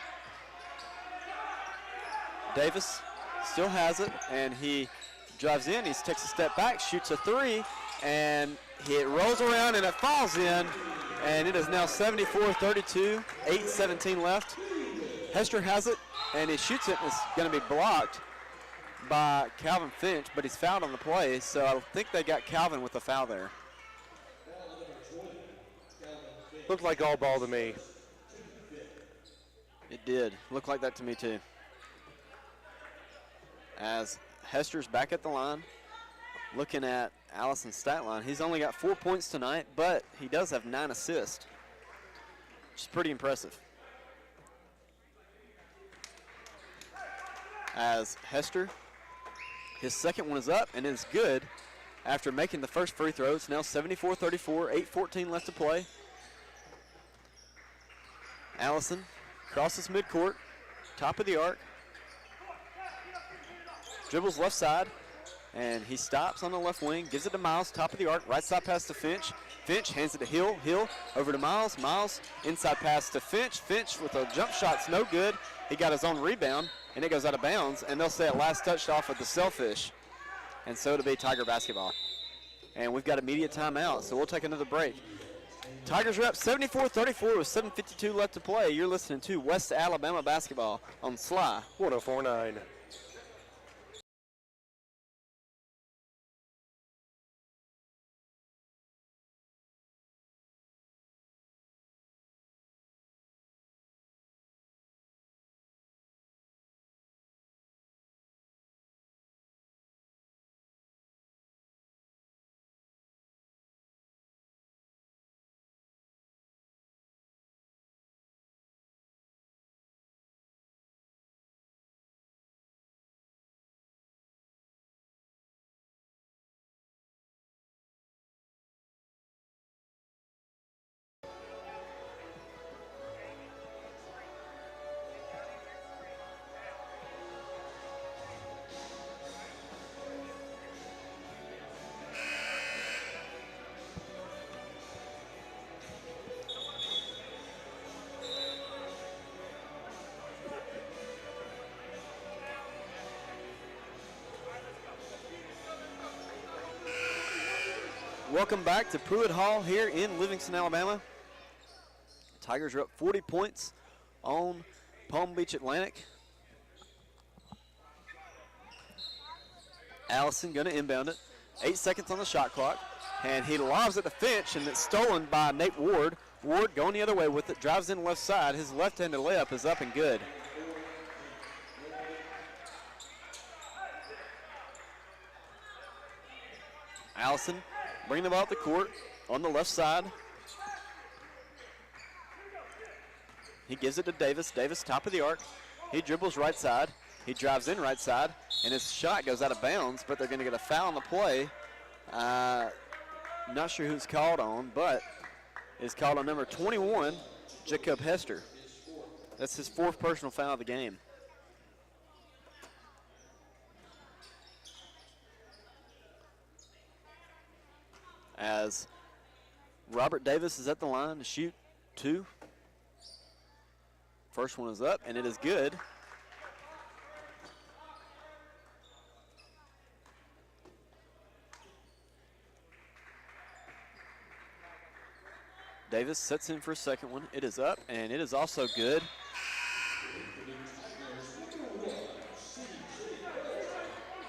Davis still has it, and he drives in. He takes a step back, shoots a 3, and it rolls around and it falls in. And it is now 74-32, 8:17 left. Hester has it, and he shoots it, and it's going to be blocked by Calvin Finch, but he's fouled on the play, so I think they got Calvin with a foul there. Looked like all ball to me. It did. Looked like that to me, too. As Hester's back at the line, looking at Allison's stat line. He's only got 4 points tonight, but he does have 9 assists, which is pretty impressive. As Hester, his second one is up and is good after making the first free throw. It's now 74-34, 8:14 left to play. Allison crosses midcourt, top of the arc, dribbles left side, and he stops on the left wing, gives it to Miles, top of the arc, right side pass to Finch. Finch hands it to Hill. Hill over to Miles. Miles inside pass to Finch. Finch with a jump shot's no good. He got his own rebound, and it goes out of bounds, and they'll say it last touched off of the Selfish, and so it'll be Tiger basketball. And we've got immediate timeout, so we'll take another break. Tigers are up 74-34 with 7:52 left to play. You're listening to West Alabama basketball on SLY 104.9. Welcome back to Pruitt Hall here in Livingston, Alabama. Tigers are up 40 points on Palm Beach Atlantic. Allison going to inbound it. 8 seconds on the shot clock. And he lobs it to Finch, and it's stolen by Nate Ward. Ward going the other way with it, drives in left side. His left-handed layup is up and good. Allison bringing the ball up the court on the left side. He gives it to Davis. Davis, top of the arc. He dribbles right side. He drives in right side, and his shot goes out of bounds, but they're going to get a foul on the play. Not sure who's called on, but it's called on number 21, Jacob Hester. That's his 4th personal foul of the game. As Robert Davis is at the line to shoot 2. First one is up, and it is good. Davis sets in for a second one. It is up, and it is also good.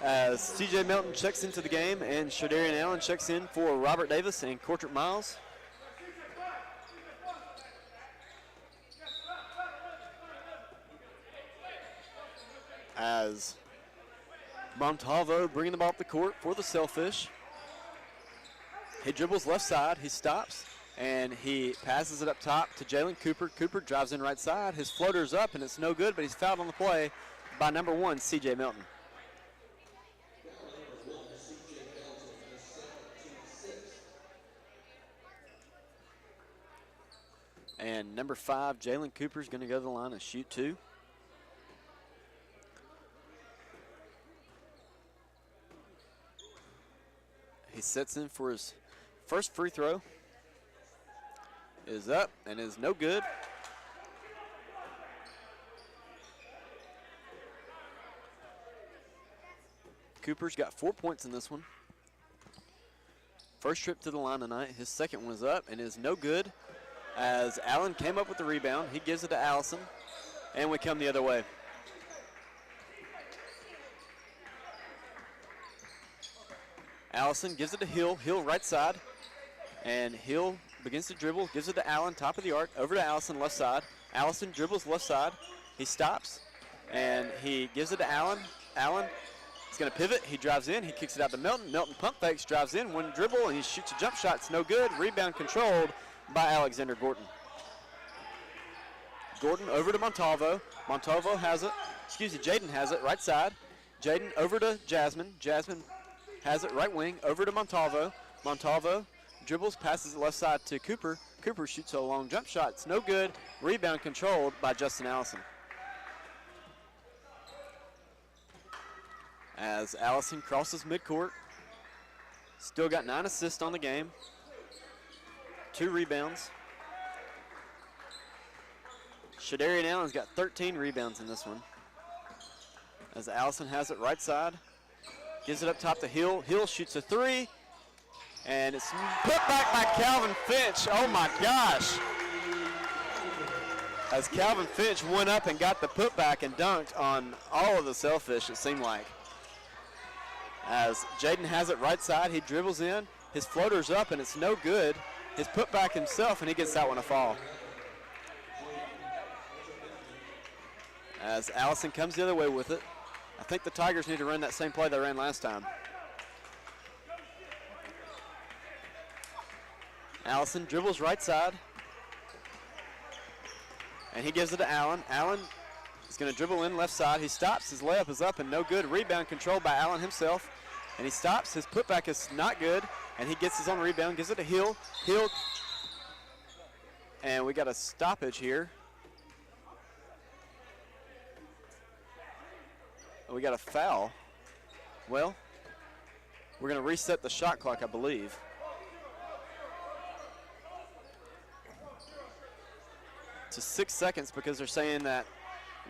As CJ Melton checks into the game, and Shadarian Allen checks in for Robert Davis and Cortrick Miles. As Montalvo bringing the ball up the court for the Sailfish. He dribbles left side, he stops, and he passes it up top to Jalen Cooper. Cooper drives in right side. His floater's up, and it's no good, but he's fouled on the play by number 1, CJ Melton. And number 5, Jalen Cooper, is going to go to the line and shoot 2. He sets in for his first free throw. Is up and is no good. Cooper's got 4 points in this one. First trip to the line tonight. His second one is up and is no good. As Allen came up with the rebound, he gives it to Allison, and we come the other way. Allison gives it to Hill. Hill right side, and Hill begins to dribble, gives it to Allen, top of the arc, over to Allison, left side. Allison dribbles left side. He stops, and he gives it to Allen. Allen is going to pivot. He drives in. He kicks it out to Melton. Melton pump fakes, drives in, one dribble, and he shoots a jump shot. It's no good. Rebound controlled by Alexander Gordon. Gordon over to Montalvo. Montalvo has it. Jaden has it, right side. Jaden over to Jasmine. Jasmine has it, right wing, over to Montalvo. Montalvo dribbles, passes it left side to Cooper. Cooper shoots a long jump shot. It's no good. Rebound controlled by Justin Allison. As Allison crosses midcourt. Still got 9 assists on the game. 2 rebounds. Shadarian Allen's got 13 rebounds in this one. As Allison has it right side. Gives it up top to Hill. Hill shoots a 3. And it's put back by Calvin Finch. Oh my gosh. As Calvin Finch went up and got the putback and dunked on all of the Sailfish, it seemed like. As Jaden has it right side, he dribbles in. His floater's up and it's no good. His putback himself, and he gets that one a fall. As Allison comes the other way with it. I think the Tigers need to run that same play they ran last time. Allison dribbles right side. And he gives it to Allen. Allen is going to dribble in left side. He stops. His layup is up and no good. Rebound controlled by Allen himself. And he stops. His putback is not good. And he gets his own rebound. Gives it to Hill. Hill. And we got a stoppage here. We got a foul. Well, we're going to reset the shot clock, I believe. To 6 seconds because they're saying that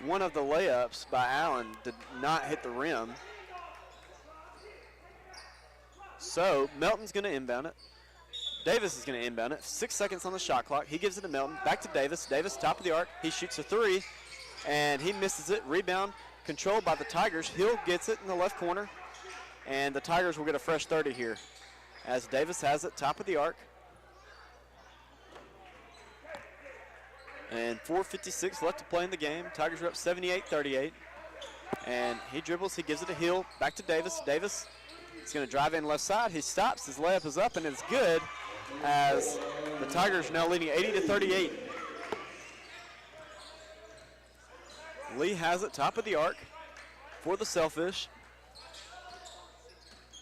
one of the layups by Allen did not hit the rim. So Melton's going to inbound it. Davis is going to inbound it. 6 seconds on the shot clock. He gives it to Melton. Back to Davis. Davis, top of the arc. He shoots a three, and he misses it. Rebound controlled by the Tigers. Hill gets it in the left corner, and the Tigers will get a fresh 30 here as Davis has it, top of the arc. And 4:56 left to play in the game. Tigers are up 78-38. And he dribbles, he gives it to Hill. Back to Davis. Davis is going to drive in left side. He stops, his layup is up, and it's good as the Tigers are now leading 80-38. Lee has it, top of the arc for the Sailfish.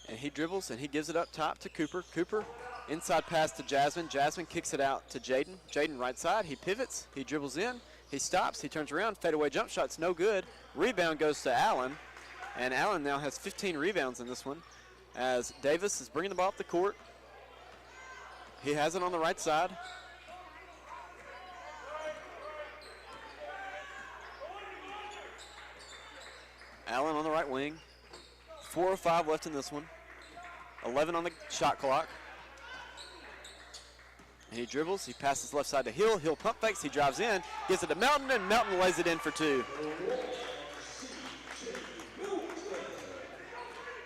And he dribbles and he gives it up top to Cooper. Cooper, inside pass to Jasmine. Jasmine kicks it out to Jaden. Jaden right side, he pivots, he dribbles in, he stops, he turns around, fadeaway jump shot's no good. Rebound goes to Allen, and Allen now has 15 rebounds in this one as Davis is bringing the ball up the court. He has it on the right side. Allen on the right wing. 4:05 left in this one. 11 on the shot clock. And he dribbles, he passes left side to Hill. Hill pump fakes, he drives in, gives it to Melton, and Melton lays it in for two.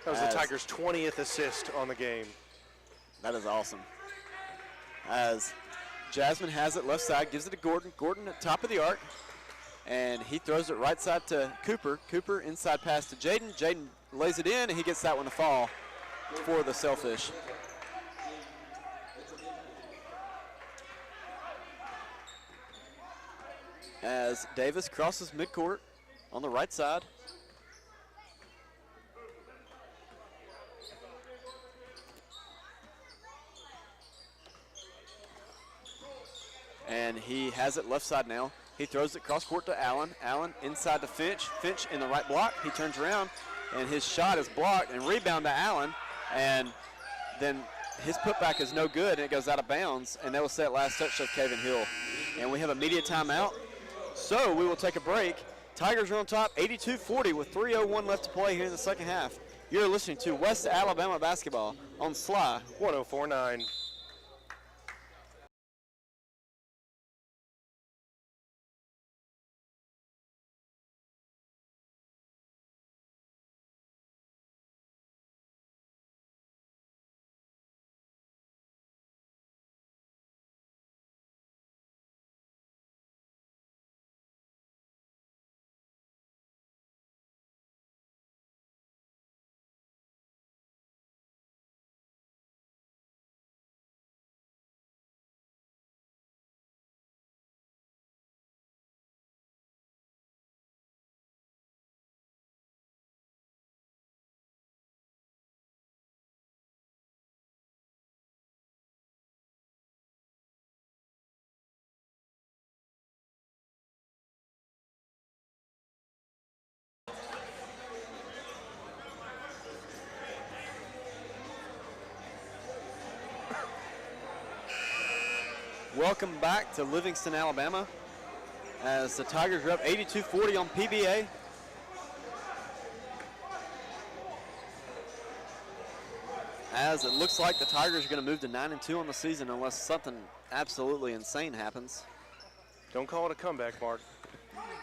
That was the Tigers' 20th assist on the game. That is awesome. As Jasmine has it left side, gives it to Gordon. Gordon at top of the arc, and he throws it right side to Cooper. Cooper inside pass to Jaden. Jaden lays it in, and he gets that one to fall for the Sailfish. As Davis crosses midcourt on the right side. And he has it left side now. He throws it cross court to Allen. Allen inside to Finch. Finch in the right block. He turns around, and his shot is blocked, and rebound to Allen. And then his putback is no good, and it goes out of bounds, and that will set last touch of Kaven Hill. And we have a media timeout, so we will take a break. Tigers are on top, 82-40 with 3:01 left to play here in the second half. You're listening to West Alabama basketball on SLY 104.9. Welcome back to Livingston, Alabama, as the Tigers are up 82-40 on PBA. As it looks like the Tigers are going to move to 9-2 on the season unless something absolutely insane happens. Don't call it a comeback, Mark.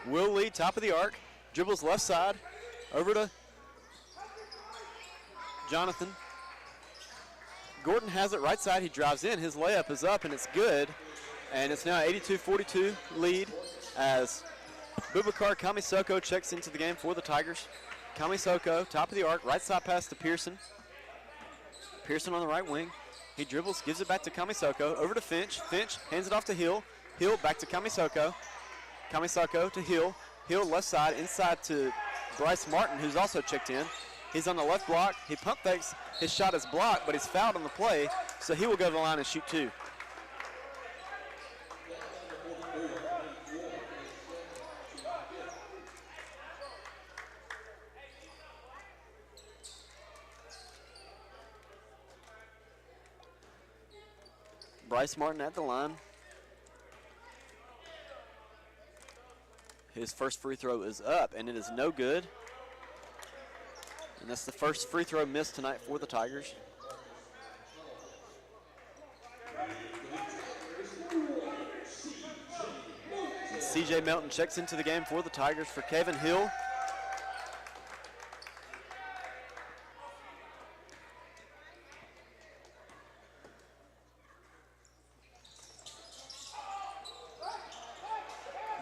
Will Lee, top of the arc, dribbles left side, over to Jonathan. Gordon has it right side, he drives in, his layup is up and it's good. And it's now 82-42 lead as Boubacar Kamisoko checks into the game for the Tigers. Kamisoko, top of the arc, right side pass to Pearson. Pearson on the right wing. He dribbles, gives it back to Kamisoko, over to Finch. Finch hands it off to Hill. Hill back to Kamisoko. Kamisoko to Hill. Hill left side, inside to Bryce Martin, who's also checked in. He's on the left block. He pump fakes. His shot is blocked, but he's fouled on the play, so he will go to the line and shoot two. Bryce Martin at the line. His first free throw is up, and it is no good. And that's the first free throw missed tonight for the Tigers. C.J. Melton checks into the game for the Tigers for Kevin Hill.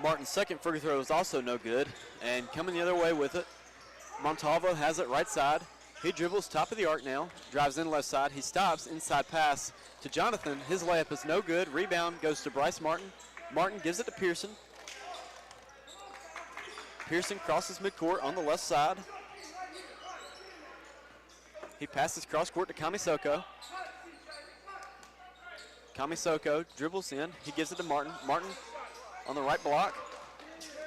Martin's second free throw is also no good. And coming the other way with it, Montalvo has it right side. He dribbles top of the arc now, drives in left side. He stops, inside pass to Jonathan. His layup is no good. Rebound goes to Bryce Martin. Martin gives it to Pearson. Pearson crosses midcourt on the left side. He passes cross court to Kamisoko. Kamisoko dribbles in. He gives it to Martin. Martin on the right block.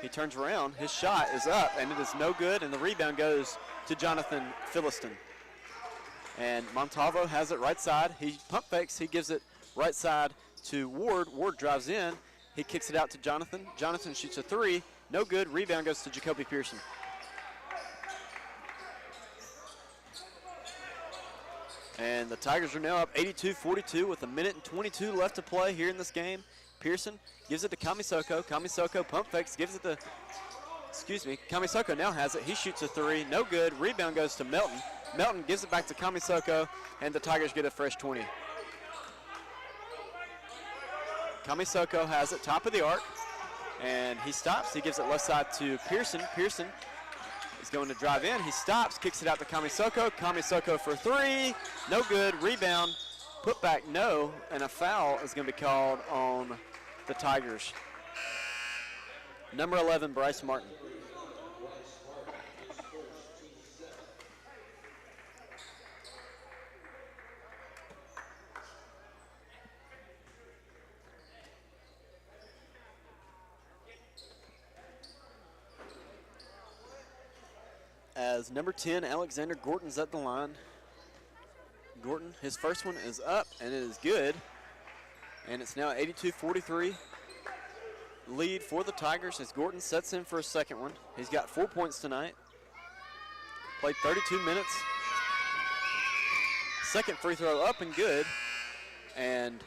He turns around. His shot is up, and it is no good, and the rebound goes to Jonathan Philiston. And Montalvo has it right side. He pump fakes. He gives it right side to Ward. Ward drives in. He kicks it out to Jonathan. Jonathan shoots a three. No good. Rebound goes to Jacoby Pearson. And the Tigers are now up 82-42 with 1:22 left to play here in this game. Pearson gives it to Kamisoko. Kamisoko pump fakes, gives it to, Kamisoko now has it. He shoots a three, no good. Rebound goes to Melton. Melton gives it back to Kamisoko, and the Tigers get a fresh 20. Kamisoko has it, top of the arc, and he stops. He gives it left side to Pearson. Pearson is going to drive in. He stops, kicks it out to Kamisoko. Kamisoko for three, no good. Rebound, put back, no, and a foul is going to be called on the Tigers. Number 11, Bryce Martin. As number 10, Alexander Gorton's at the line. Gorton, his first one is up, and it is good. And it's now 82-43 lead for the Tigers as Gorton sets in for a second one. He's got 4 points tonight. Played 32 minutes. Second free throw up and good. And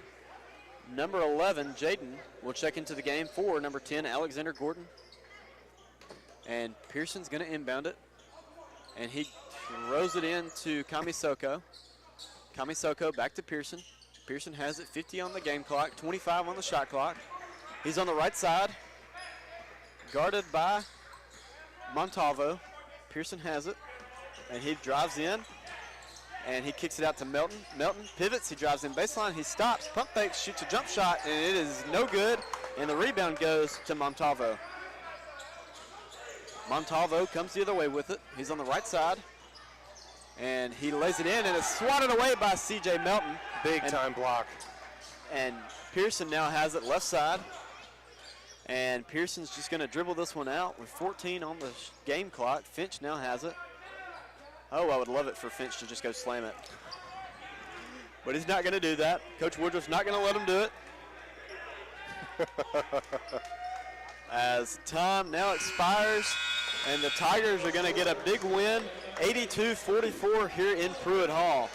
number 11, Jaden, will check into the game for number 10, Alexander Gorton. And Pearson's going to inbound it. And he throws it in to Kamisoko. Kamisoko back to Pearson. Pearson has it, 50 on the game clock, 25 on the shot clock. He's on the right side, guarded by Montalvo. Pearson has it, and he drives in, and he kicks it out to Melton. Melton pivots, he drives in baseline, he stops, pump fakes, shoots a jump shot, and it is no good, and the rebound goes to Montalvo. Montalvo comes the other way with it. He's on the right side. And he lays it in, and it's swatted away by C.J. Melton. Big time block. And Pearson now has it left side. And Pearson's just going to dribble this one out with 14 on the game clock. Finch now has it. Oh, I would love it for Finch to just go slam it. But he's not going to do that. Coach Woodruff's not going to let him do it. As time now expires, and the Tigers are going to get a big win, 82-44 here in Pruitt Hall.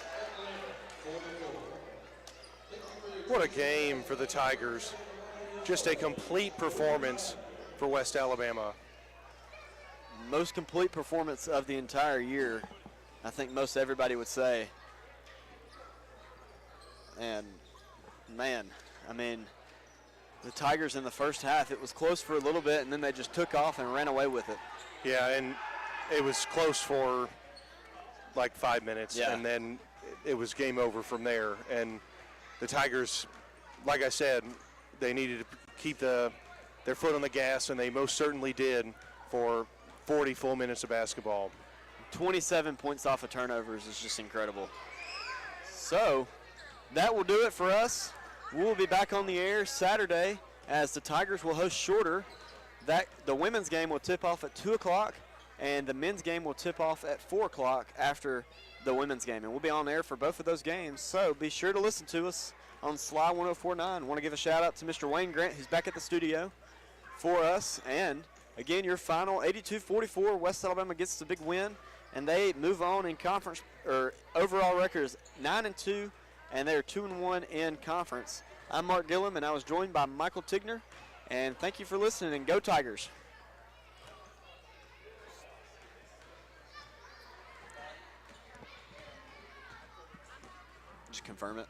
What a game for the Tigers. Just a complete performance for West Alabama. Most complete performance of the entire year, I think most everybody would say. And, man, I mean, the Tigers in the first half, it was close for a little bit, and then they just took off and ran away with it. Yeah, and it was close for like 5 minutes, Yeah. and then it was game over from there. And the Tigers, like I said, they needed to keep their foot on the gas, and they most certainly did for 40 full minutes of basketball. 27 points off of turnovers is just incredible. So that will do it for us. We'll be back on the air Saturday as the Tigers will host Shorter. The women's game will tip off at 2 o'clock, and the men's game will tip off at 4 o'clock after the women's game. And we'll be on air for both of those games. So be sure to listen to us on Sly 104.9. Want to give a shout out to Mr. Wayne Grant, who's back at the studio for us. And again, your final 82-44. West Alabama gets the big win, and they move on in conference, or overall record is 9-2, and they're 2-1 in conference. I'm Mark Gillum, and I was joined by Michael Tigner. And thank you for listening, and go Tigers. Just confirm it.